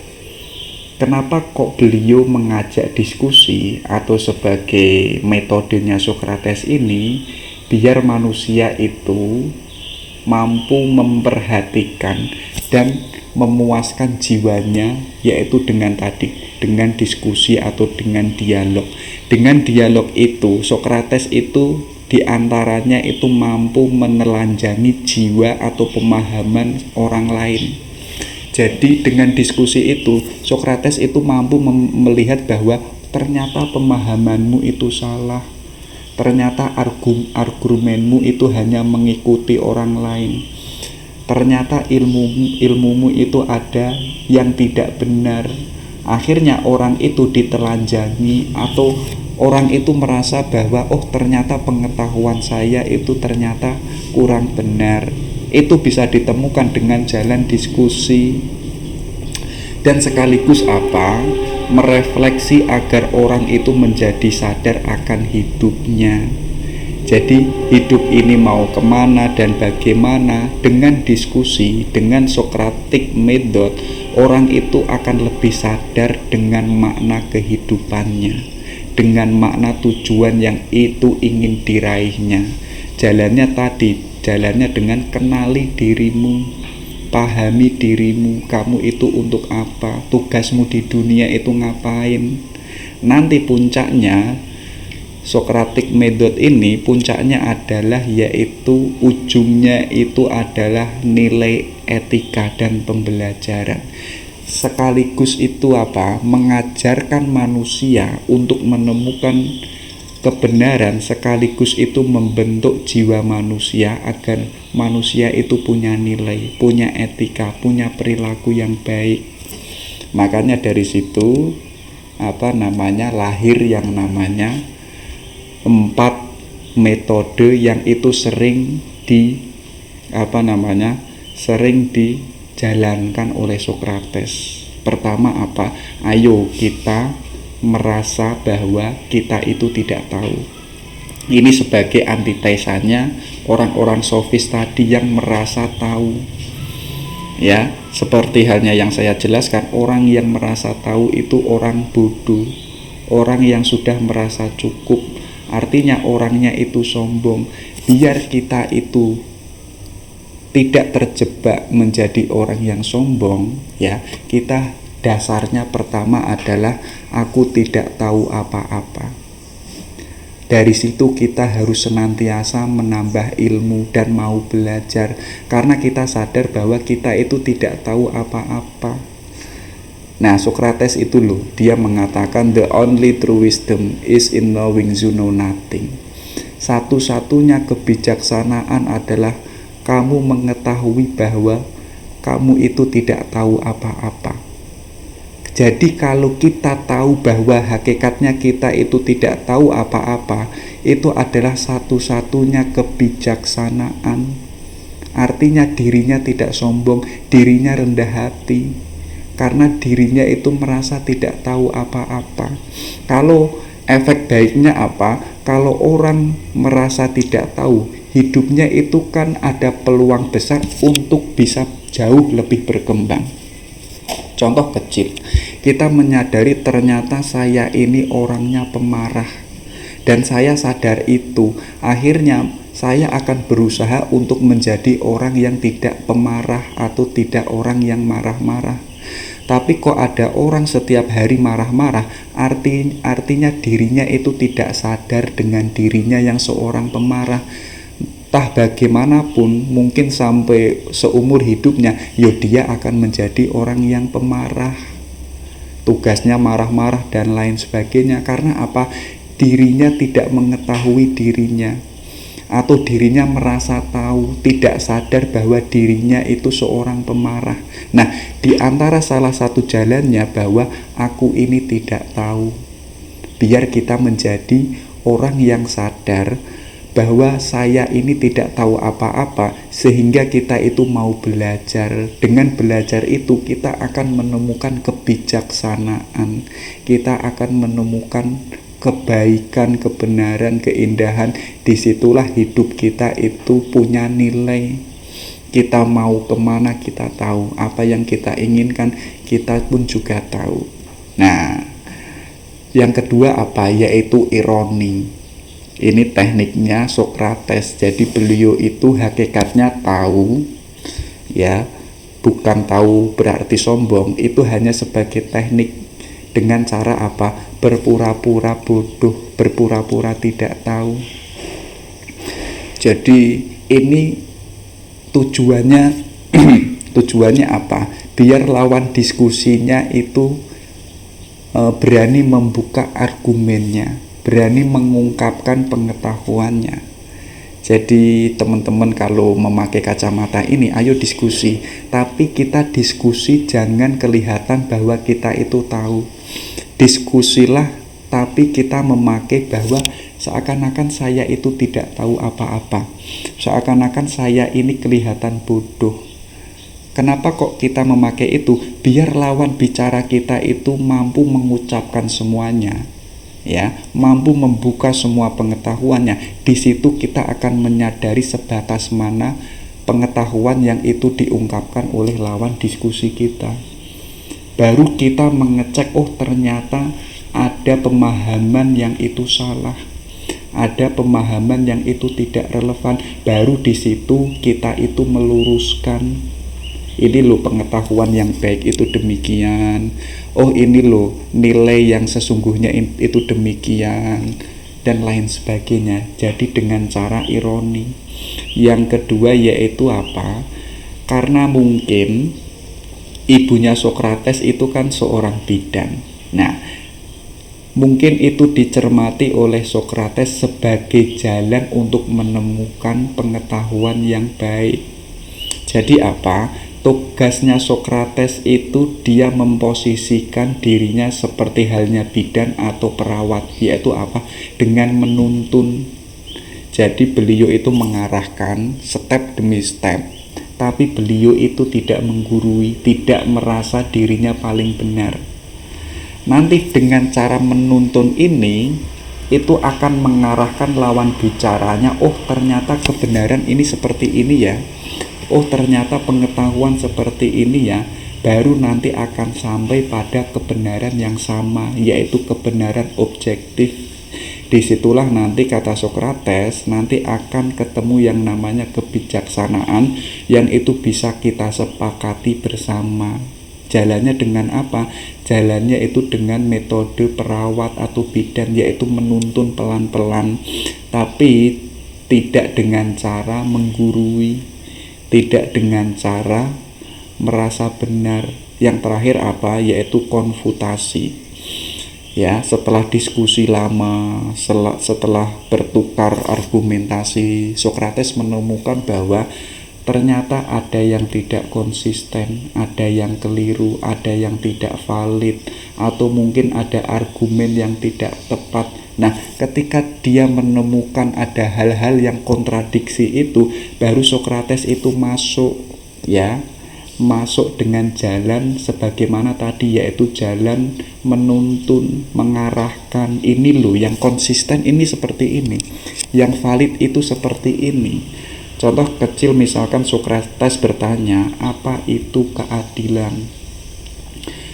kenapa kok beliau mengajak diskusi atau sebagai metodenya Sokrates ini? Biar manusia itu mampu memperhatikan dan memuaskan jiwanya, yaitu dengan diskusi atau dengan dialog. Dengan dialog itu Sokrates itu diantaranya itu mampu menelanjangi jiwa atau pemahaman orang lain. Jadi dengan diskusi itu Sokrates itu mampu melihat bahwa ternyata pemahamanmu itu salah. Ternyata argumenmu itu hanya mengikuti orang lain. Ternyata ilmumu itu ada yang tidak benar. Akhirnya orang itu ditelanjangi atau orang itu merasa bahwa ternyata pengetahuan saya itu ternyata kurang benar. Itu bisa ditemukan dengan jalan diskusi. Dan sekaligus merefleksi agar orang itu menjadi sadar akan hidupnya. Jadi hidup ini mau kemana dan bagaimana. Dengan diskusi, dengan Socratic method, orang itu akan lebih sadar dengan makna kehidupannya, dengan makna tujuan yang itu ingin diraihnya. Jalannya dengan kenali dirimu, pahami dirimu, kamu itu untuk apa, tugasmu di dunia itu ngapain. Nanti puncaknya Socratic method ini puncaknya adalah yaitu ujungnya itu adalah nilai etika dan pembelajaran. Sekaligus itu mengajarkan manusia untuk menemukan kebenaran, sekaligus itu membentuk jiwa manusia agar manusia itu punya nilai, punya etika, punya perilaku yang baik. Makanya dari situ lahir yang namanya 4 metode yang itu sering dijalankan oleh Sokrates. Pertama ayo kita merasa bahwa kita itu tidak tahu. Ini sebagai antitesanya orang-orang sofis tadi yang merasa tahu. Ya, seperti halnya yang saya jelaskan, orang yang merasa tahu itu orang bodoh, orang yang sudah merasa cukup. Artinya orangnya itu sombong. Biar kita itu tidak terjebak menjadi orang yang sombong, ya, kita dasarnya pertama adalah aku tidak tahu apa-apa. Dari situ kita harus senantiasa menambah ilmu dan mau belajar, karena kita sadar bahwa kita itu tidak tahu apa-apa. Nah, Socrates itu loh, dia mengatakan the only true wisdom is in knowing you know nothing. Satu-satunya kebijaksanaan adalah kamu mengetahui bahwa kamu itu tidak tahu apa-apa. Jadi kalau kita tahu bahwa hakikatnya kita itu tidak tahu apa-apa, itu adalah satu-satunya kebijaksanaan. Artinya dirinya tidak sombong, dirinya rendah hati, karena dirinya itu merasa tidak tahu apa-apa. Kalau efek baiknya apa? Kalau orang merasa tidak tahu, hidupnya itu kan ada peluang besar untuk bisa jauh lebih berkembang. Contoh kecil, kita menyadari ternyata saya ini orangnya pemarah, dan saya sadar itu. Akhirnya saya akan berusaha untuk menjadi orang yang tidak pemarah atau tidak orang yang marah-marah. Tapi kok ada orang setiap hari marah-marah, artinya dirinya itu tidak sadar dengan dirinya yang seorang pemarah. Entah bagaimanapun, mungkin sampai seumur hidupnya, dia akan menjadi orang yang pemarah. Tugasnya marah-marah dan lain sebagainya. Karena apa? Dirinya tidak mengetahui dirinya, atau dirinya merasa tahu, tidak sadar bahwa dirinya itu seorang pemarah. Nah, di antara salah satu jalannya bahwa aku ini tidak tahu, biar kita menjadi orang yang sadar bahwa saya ini tidak tahu apa-apa, sehingga kita itu mau belajar. Dengan belajar itu kita akan menemukan kebijaksanaan, kita akan menemukan kebaikan, kebenaran, keindahan. Disitulah hidup kita itu punya nilai. Kita mau kemana kita tahu, apa yang kita inginkan kita pun juga tahu. Nah, yang kedua apa? Yaitu ironi. Ini tekniknya Socrates. Jadi beliau itu hakikatnya tahu, ya, bukan tahu berarti sombong. Itu hanya sebagai teknik. Dengan cara apa? Berpura-pura bodoh, berpura-pura tidak tahu. Jadi ini tujuannya tujuannya apa? Biar lawan diskusinya itu berani membuka argumennya, berani mengungkapkan pengetahuannya. Jadi teman-teman kalau memakai kacamata ini, ayo diskusi. Tapi kita diskusi jangan kelihatan bahwa kita itu tahu. Diskusilah, tapi kita memakai bahwa seakan-akan saya itu tidak tahu apa-apa. Seakan-akan saya ini kelihatan bodoh. Kenapa kok kita memakai itu? Biar lawan bicara kita itu mampu mengucapkan semuanya, ya, mampu membuka semua pengetahuannya. Di situ kita akan menyadari sebatas mana pengetahuan yang itu diungkapkan oleh lawan diskusi kita. Baru kita mengecek, oh ternyata ada pemahaman yang itu salah, ada pemahaman yang itu tidak relevan. Baru di situ kita itu meluruskan. Ini loh pengetahuan yang baik itu demikian. Oh ini loh nilai yang sesungguhnya itu demikian, dan lain sebagainya. Jadi dengan cara ironi. Yang kedua yaitu apa? Karena mungkin ibunya Socrates itu kan seorang bidan. Nah, mungkin itu dicermati oleh Socrates sebagai jalan untuk menemukan pengetahuan yang baik. Jadi apa? Tugasnya Socrates itu dia memposisikan dirinya seperti halnya bidan atau perawat, yaitu apa? Dengan menuntun. Jadi beliau itu mengarahkan step demi step, tapi beliau itu tidak menggurui, tidak merasa dirinya paling benar. Nanti dengan cara menuntun ini, itu akan mengarahkan lawan bicaranya, oh ternyata kebenaran ini seperti ini ya, oh ternyata pengetahuan seperti ini ya. Baru nanti akan sampai pada kebenaran yang sama, yaitu kebenaran objektif. Disitulah nanti kata Socrates, nanti akan ketemu yang namanya kebijaksanaan, yang itu bisa kita sepakati bersama. Jalannya dengan apa? Jalannya itu dengan metode perawat atau bidan, yaitu menuntun pelan-pelan, tapi tidak dengan cara menggurui, tidak dengan cara merasa benar, Yang terakhir apa? Yaitu konfutasi. Ya, setelah diskusi lama, setelah bertukar argumentasi, Sokrates menemukan bahwa ternyata ada yang tidak konsisten, ada yang keliru, ada yang tidak valid, atau mungkin ada argumen yang tidak tepat. Nah, ketika dia menemukan ada hal-hal yang kontradiksi itu, baru Sokrates itu masuk, ya, masuk dengan jalan sebagaimana tadi, yaitu jalan menuntun, mengarahkan. Ini loh yang konsisten, ini seperti ini, yang valid itu seperti ini. Contoh kecil, misalkan Sokrates bertanya, apa itu keadilan?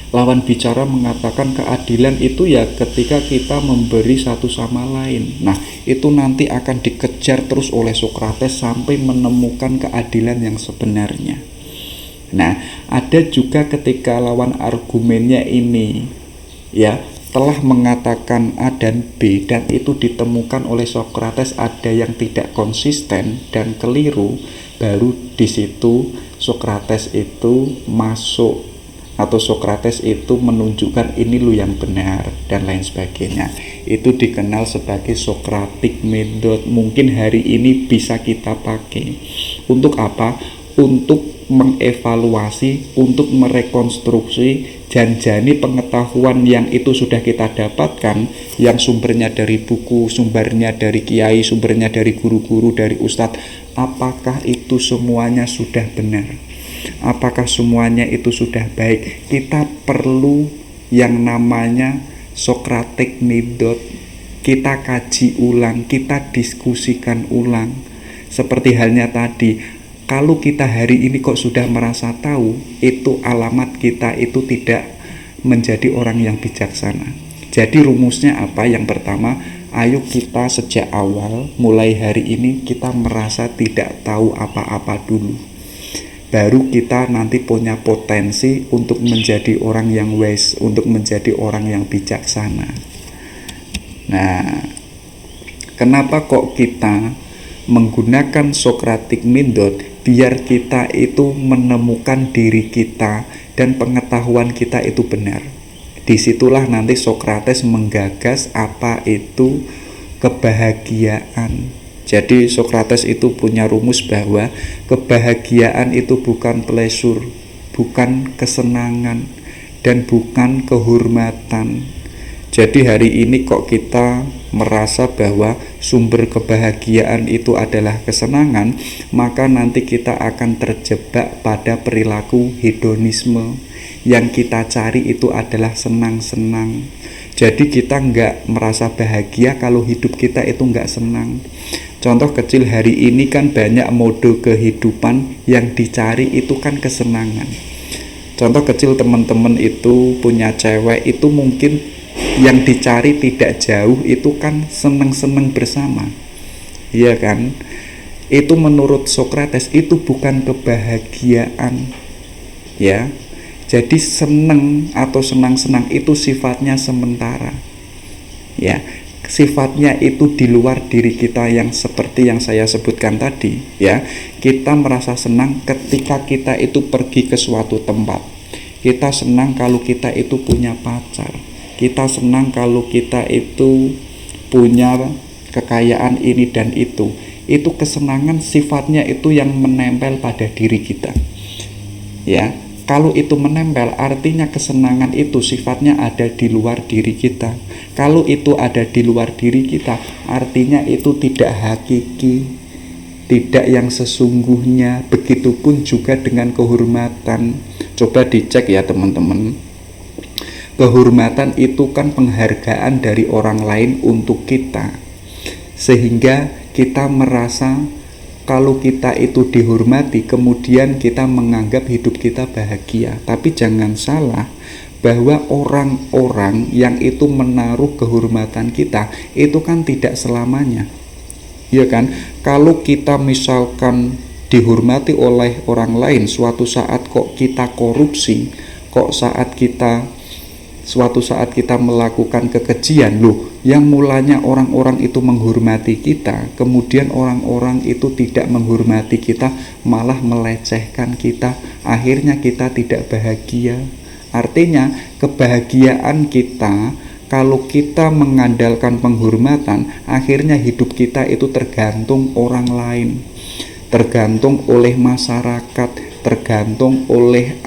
Lawan bicara mengatakan keadilan itu ya ketika kita memberi satu sama lain. Nah, itu nanti akan dikejar terus oleh Sokrates sampai menemukan keadilan yang sebenarnya. Nah, ada juga ketika lawan argumennya ini, ya, telah mengatakan A dan B, dan itu ditemukan oleh Sokrates ada yang tidak konsisten dan keliru, baru di situ Sokrates itu masuk, atau Sokrates itu menunjukkan ini lo yang benar dan lain sebagainya. Itu dikenal sebagai Socratic method. Mungkin hari ini bisa kita pakai untuk apa? Untuk mengevaluasi, untuk merekonstruksi janjani pengetahuan yang itu sudah kita dapatkan, yang sumbernya dari buku, sumbernya dari kiai, sumbernya dari guru-guru, dari ustadz. Apakah itu semuanya sudah benar? Apakah semuanya itu sudah baik? Kita perlu yang namanya Socratic method. Kita kaji ulang, kita diskusikan ulang. Seperti halnya tadi, kalau kita hari ini kok sudah merasa tahu, itu alamat kita itu tidak menjadi orang yang bijaksana. Jadi rumusnya apa? Yang pertama, ayo kita sejak awal, mulai hari ini kita merasa tidak tahu apa-apa dulu. Baru kita nanti punya potensi untuk menjadi orang yang wise, untuk menjadi orang yang bijaksana. Nah, kenapa kok kita menggunakan Socratic method? Biar kita itu menemukan diri kita dan pengetahuan kita itu benar. Disitulah nanti Sokrates menggagas apa itu kebahagiaan. Jadi Sokrates itu punya rumus bahwa kebahagiaan itu bukan pleasure, bukan kesenangan, dan bukan kehormatan. Jadi hari ini kok kita merasa bahwa sumber kebahagiaan itu adalah kesenangan, maka nanti kita akan terjebak pada perilaku hedonisme. Yang kita cari itu adalah senang-senang. Jadi kita nggak merasa bahagia kalau hidup kita itu nggak senang. Contoh kecil, hari ini kan banyak mode kehidupan yang dicari itu kan kesenangan. Contoh kecil, teman-teman itu punya cewek, itu mungkin yang dicari tidak jauh, itu kan seneng-seneng bersama, iya kan? Itu menurut Sokrates itu bukan kebahagiaan, ya. Jadi seneng atau senang-senang itu sifatnya sementara, ya. Sifatnya itu di luar diri kita, yang seperti yang saya sebutkan tadi, ya. Kita merasa senang ketika kita itu pergi ke suatu tempat. Kita senang kalau kita itu punya pacar. Kita senang kalau kita itu punya kekayaan ini dan itu. Itu kesenangan sifatnya itu yang menempel pada diri kita. Ya, kalau itu menempel artinya kesenangan itu sifatnya ada di luar diri kita. Kalau itu ada di luar diri kita, artinya itu tidak hakiki, tidak yang sesungguhnya. Begitupun juga dengan kehormatan. Coba dicek ya teman-teman. Kehormatan itu kan penghargaan dari orang lain untuk kita, sehingga kita merasa kalau kita itu dihormati, kemudian kita menganggap hidup kita bahagia. Tapi jangan salah, bahwa orang-orang yang itu menaruh kehormatan kita itu kan tidak selamanya, ya kan? Kalau kita misalkan dihormati oleh orang lain, suatu saat kok kita korupsi, kok suatu saat kita melakukan kekejian, loh Yang mulanya orang-orang itu menghormati kita, kemudian orang-orang itu tidak menghormati kita, malah melecehkan kita, akhirnya kita tidak bahagia. Artinya kebahagiaan kita, kalau kita mengandalkan penghormatan, akhirnya hidup kita itu tergantung orang lain, tergantung oleh masyarakat, tergantung oleh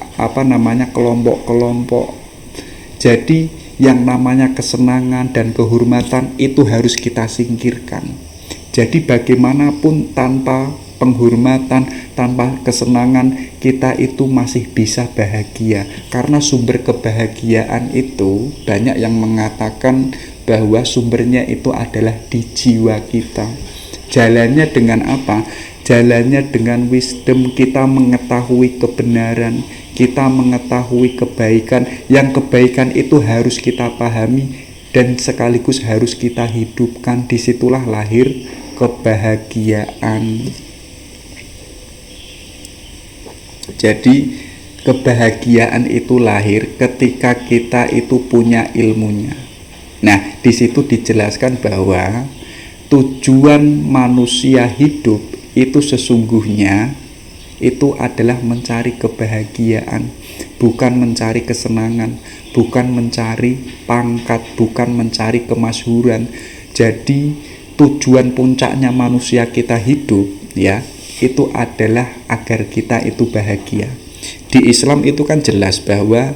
kelompok-kelompok. Jadi yang namanya kesenangan dan kehormatan itu harus kita singkirkan. Jadi bagaimanapun tanpa penghormatan, tanpa kesenangan, kita itu masih bisa bahagia. Karena sumber kebahagiaan itu banyak yang mengatakan bahwa sumbernya itu adalah di jiwa kita. Jalannya dengan apa? Jalannya dengan wisdom, kita mengetahui kebenaran, kita mengetahui kebaikan. Yang kebaikan itu harus kita pahami dan sekaligus harus kita hidupkan. Disitulah lahir kebahagiaan. Jadi kebahagiaan itu lahir ketika kita itu punya ilmunya. Nah, di situ dijelaskan bahwa tujuan manusia hidup itu sesungguhnya itu adalah mencari kebahagiaan, bukan mencari kesenangan, bukan mencari pangkat, bukan mencari kemasyhuran. Jadi tujuan puncaknya manusia kita hidup, ya, itu adalah agar kita itu bahagia. Di Islam itu kan jelas bahwa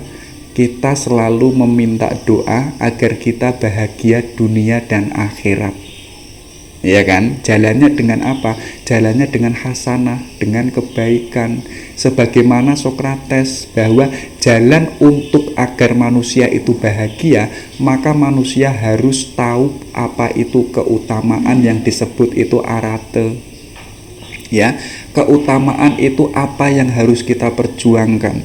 kita selalu meminta doa agar kita bahagia dunia dan akhirat. Ya kan? Jalannya dengan apa? Jalannya dengan hasanah, dengan kebaikan. Sebagaimana Sokrates bahwa jalan untuk agar manusia itu bahagia, maka manusia harus tahu apa itu keutamaan yang disebut itu arate. Ya, keutamaan itu apa yang harus kita perjuangkan,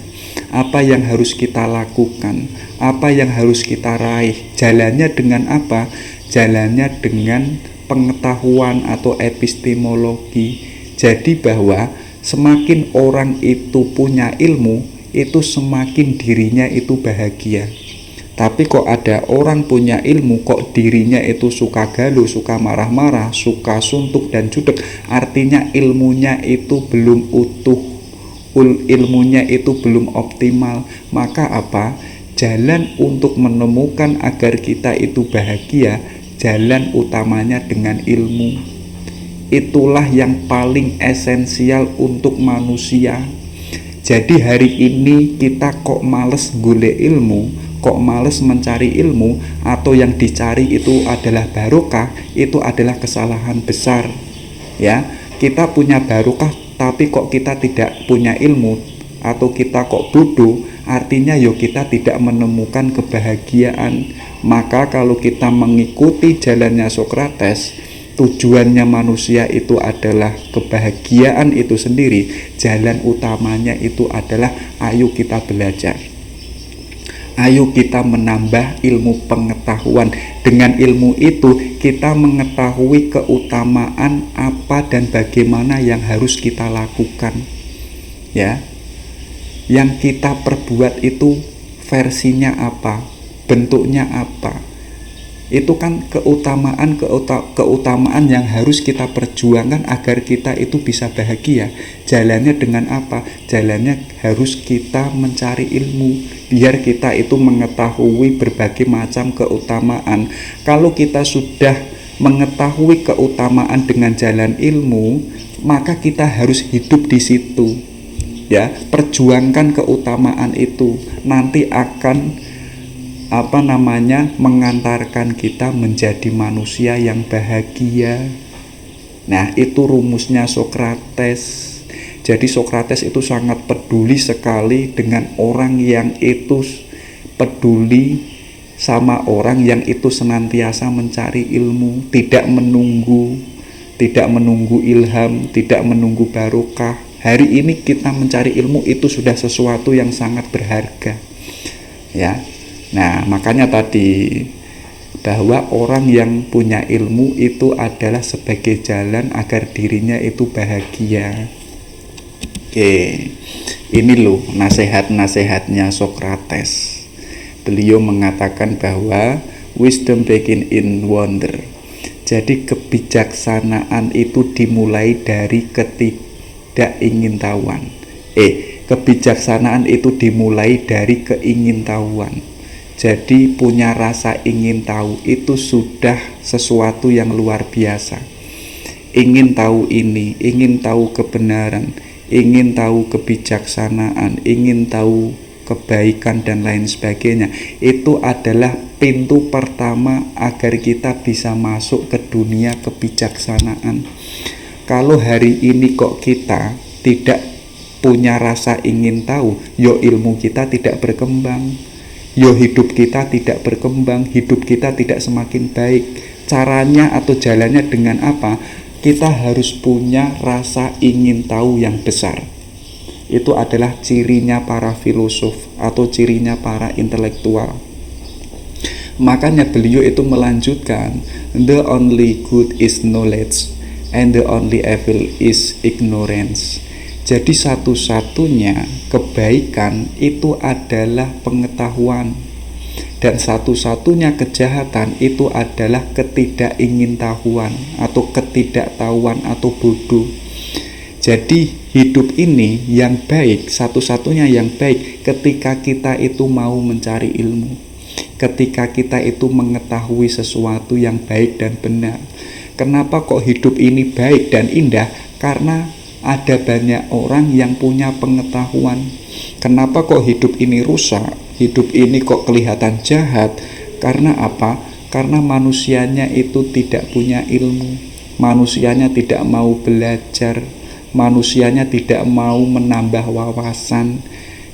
apa yang harus kita lakukan, apa yang harus kita raih. Jalannya dengan apa? Jalannya dengan pengetahuan atau epistemologi. Jadi bahwa semakin orang itu punya ilmu, itu semakin dirinya itu bahagia. Tapi kok ada orang punya ilmu kok dirinya itu suka galuh, suka marah-marah, suka suntuk dan jutek, artinya ilmunya itu belum utuh, ilmunya itu belum optimal. Maka apa? Jalan untuk menemukan agar kita itu bahagia, jalan utamanya dengan ilmu. Itulah yang paling esensial untuk manusia. Jadi hari ini kita kok males golek ilmu, kok males mencari ilmu, atau yang dicari itu adalah barokah, itu adalah kesalahan besar. Ya, kita punya barokah tapi kok kita tidak punya ilmu, atau kita kok bodoh, artinya kita tidak menemukan kebahagiaan. Maka kalau kita mengikuti jalannya Sokrates, tujuannya manusia itu adalah kebahagiaan itu sendiri, jalan utamanya itu adalah ayo kita belajar, ayo kita menambah ilmu pengetahuan. Dengan ilmu itu kita mengetahui keutamaan apa dan bagaimana yang harus kita lakukan, ya, yang kita perbuat itu versinya apa, bentuknya apa. Itu kan keutamaan yang harus kita perjuangkan agar kita itu bisa bahagia. Jalannya dengan apa? Jalannya harus kita mencari ilmu, biar kita itu mengetahui berbagai macam keutamaan. Kalau kita sudah mengetahui keutamaan dengan jalan ilmu, maka kita harus hidup di situ. Ya, perjuangkan keutamaan itu, nanti akan mengantarkan kita menjadi manusia yang bahagia. Nah, itu rumusnya Sokrates. Jadi Sokrates itu sangat peduli sekali dengan orang yang itu peduli sama orang yang itu senantiasa mencari ilmu, tidak menunggu ilham, tidak menunggu barokah. Hari ini kita mencari ilmu itu sudah sesuatu yang sangat berharga. Ya. Nah, makanya tadi bahwa orang yang punya ilmu itu adalah sebagai jalan agar dirinya itu bahagia. Oke, ini loh nasihat-nasihatnya Sokrates. Beliau mengatakan bahwa wisdom begin in wonder. Jadi kebijaksanaan itu dimulai dari ketidakingintahuan. Kebijaksanaan itu dimulai dari keingintahuan. Jadi punya rasa ingin tahu itu sudah sesuatu yang luar biasa. Ingin tahu ini, ingin tahu kebenaran, ingin tahu kebijaksanaan, ingin tahu kebaikan dan lain sebagainya. Itu adalah pintu pertama agar kita bisa masuk ke dunia kebijaksanaan. Kalau hari ini kok kita tidak punya rasa ingin tahu, yo ilmu kita tidak berkembang, yo hidup kita tidak berkembang, hidup kita tidak semakin baik. Caranya atau jalannya dengan apa? Kita harus punya rasa ingin tahu yang besar. Itu adalah cirinya para filosof atau cirinya para intelektual. Makanya beliau itu melanjutkan, the only good is knowledge and the only evil is ignorance. Jadi satu-satunya kebaikan itu adalah pengetahuan, dan satu-satunya kejahatan itu adalah ketidakingintahuan atau ketidaktahuan atau bodoh. Jadi hidup ini yang baik, satu-satunya yang baik ketika kita itu mau mencari ilmu, ketika kita itu mengetahui sesuatu yang baik dan benar. Kenapa kok hidup ini baik dan indah? Karena ada banyak orang yang punya pengetahuan. Kenapa kok hidup ini rusak? Hidup ini kok kelihatan jahat? Karena apa? Karena manusianya itu tidak punya ilmu. Manusianya tidak mau belajar. Manusianya tidak mau menambah wawasan.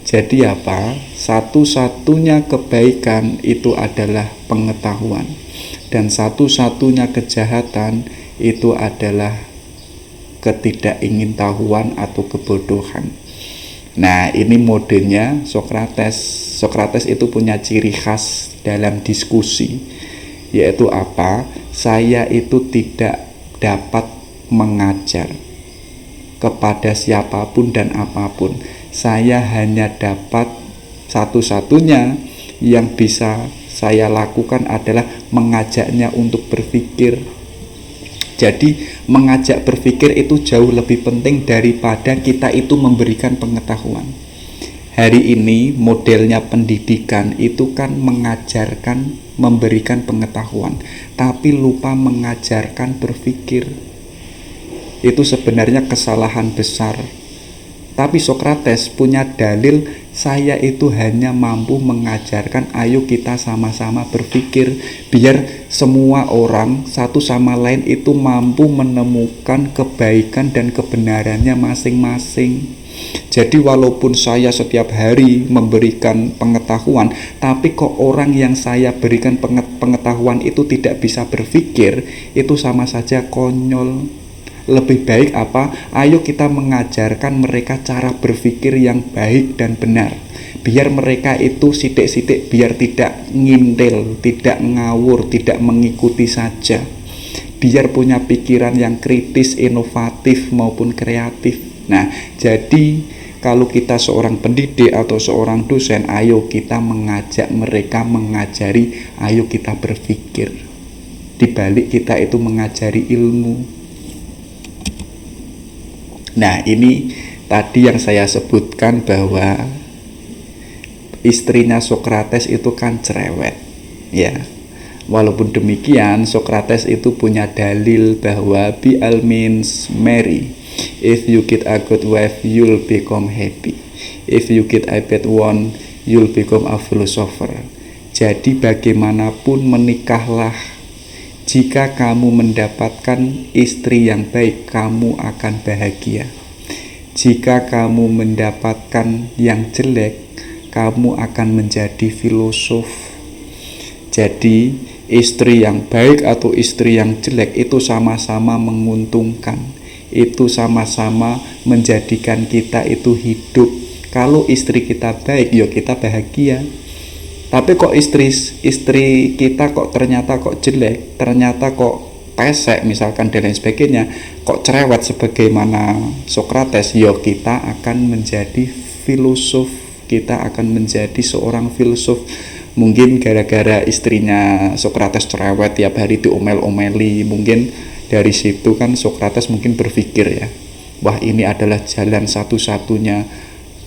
Jadi apa? Satu-satunya kebaikan itu adalah pengetahuan. Dan satu-satunya kejahatan itu adalah ketidakingintahuan atau kebodohan. Nah, ini modenya Sokrates. Sokrates itu punya ciri khas dalam diskusi, yaitu apa? Saya itu tidak dapat mengajar kepada siapapun dan apapun. Saya hanya dapat, satu-satunya yang bisa saya lakukan adalah mengajaknya untuk berpikir. Jadi mengajak berpikir itu jauh lebih penting daripada kita itu memberikan pengetahuan. Hari ini modelnya pendidikan itu kan mengajarkan, memberikan pengetahuan, tapi lupa mengajarkan berpikir. Itu sebenarnya kesalahan besar. Tapi Sokrates punya dalil, saya itu hanya mampu mengajarkan, ayo kita sama-sama berpikir, biar semua orang satu sama lain itu mampu menemukan kebaikan dan kebenarannya masing-masing. Jadi walaupun saya setiap hari memberikan pengetahuan, tapi kok orang yang saya berikan pengetahuan itu tidak bisa berpikir, itu sama saja konyol. Lebih baik apa? Ayo kita mengajarkan mereka cara berpikir yang baik dan benar. Biar mereka itu sidik-sidik, biar tidak ngintil, tidak ngawur, tidak mengikuti saja. Biar punya pikiran yang kritis, inovatif maupun kreatif. Nah, jadi kalau kita seorang pendidik atau seorang dosen, ayo kita mengajak mereka, mengajari, ayo kita berpikir. Di balik kita itu mengajari ilmu. Nah, ini tadi yang saya sebutkan bahwa istrinya Sokrates itu kan cerewet, ya. Walaupun demikian, Sokrates itu punya dalil bahwa be all means marry. If you get a good wife, you'll become happy. If you get a bad one, you'll become a philosopher. Jadi bagaimanapun menikahlah. Jika kamu mendapatkan istri yang baik, kamu akan bahagia. Jika kamu mendapatkan yang jelek, kamu akan menjadi filosof. Jadi, istri yang baik atau istri yang jelek itu sama-sama menguntungkan. Itu sama-sama menjadikan kita itu hidup. Kalau istri kita baik, ya kita bahagia. Tapi kok istri kita kok ternyata kok jelek, ternyata kok pesek misalkan dan lain sebagainya, kok cerewet sebagaimana Sokrates, ya kita akan menjadi filosof, kita akan menjadi seorang filsuf. Mungkin gara-gara istrinya Sokrates cerewet tiap hari diomel-omeli, mungkin dari situ kan Sokrates mungkin berpikir ya, wah ini adalah jalan satu-satunya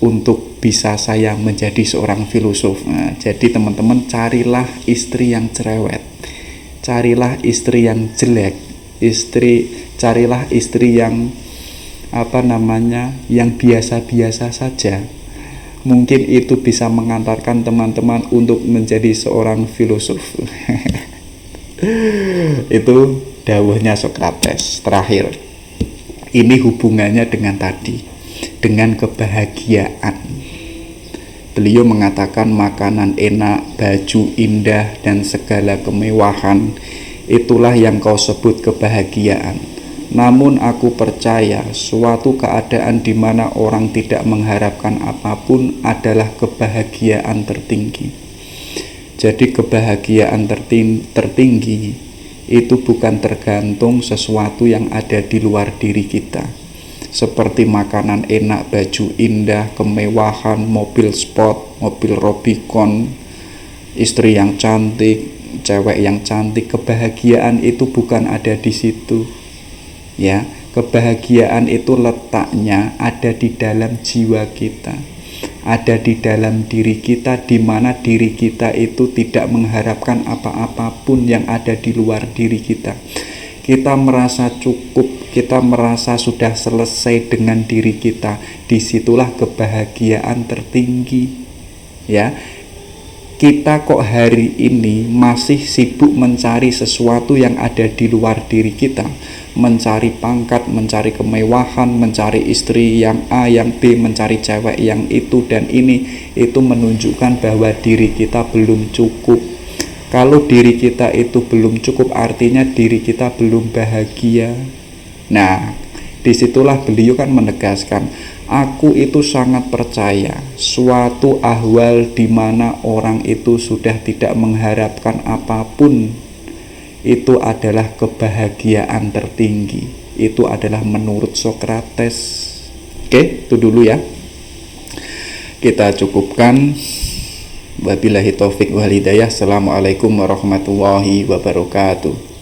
untuk bisa saya menjadi seorang filosof. Nah, jadi teman-teman, carilah istri yang cerewet, carilah istri yang jelek, carilah istri yang yang biasa-biasa saja. Mungkin itu bisa mengantarkan teman-teman untuk menjadi seorang filosof. Itu dawuhnya Sokrates. Terakhir, ini hubungannya dengan tadi, dengan kebahagiaan. Beliau mengatakan makanan enak, baju indah, dan segala kemewahan, itulah yang kau sebut kebahagiaan. Namun aku percaya suatu keadaan di mana orang tidak mengharapkan apapun adalah kebahagiaan tertinggi. Jadi kebahagiaan tertinggi itu bukan tergantung sesuatu yang ada di luar diri kita, seperti makanan enak, baju indah, kemewahan, mobil sport, mobil Robicon, istri yang cantik, cewek yang cantik. Kebahagiaan itu bukan ada di situ. Ya, kebahagiaan itu letaknya ada di dalam jiwa kita, ada di dalam diri kita, di mana diri kita itu tidak mengharapkan apa-apapun yang ada di luar diri kita. Kita merasa cukup, kita merasa sudah selesai dengan diri kita. Disitulah kebahagiaan tertinggi. Ya, kita kok hari ini masih sibuk mencari sesuatu yang ada di luar diri kita, mencari pangkat, mencari kemewahan, mencari istri yang A, yang B, mencari cewek yang itu dan ini. Itu menunjukkan bahwa diri kita belum cukup. Kalau diri kita itu belum cukup, artinya diri kita belum bahagia. Nah, disitulah beliau kan menegaskan, aku itu sangat percaya suatu ahwal di mana orang itu sudah tidak mengharapkan apapun, itu adalah kebahagiaan tertinggi. Itu adalah menurut Sokrates. Oke, itu dulu ya. Kita cukupkan. Wabillahi taufik wal hidayah. Assalamualaikum warahmatullahi wabarakatuh.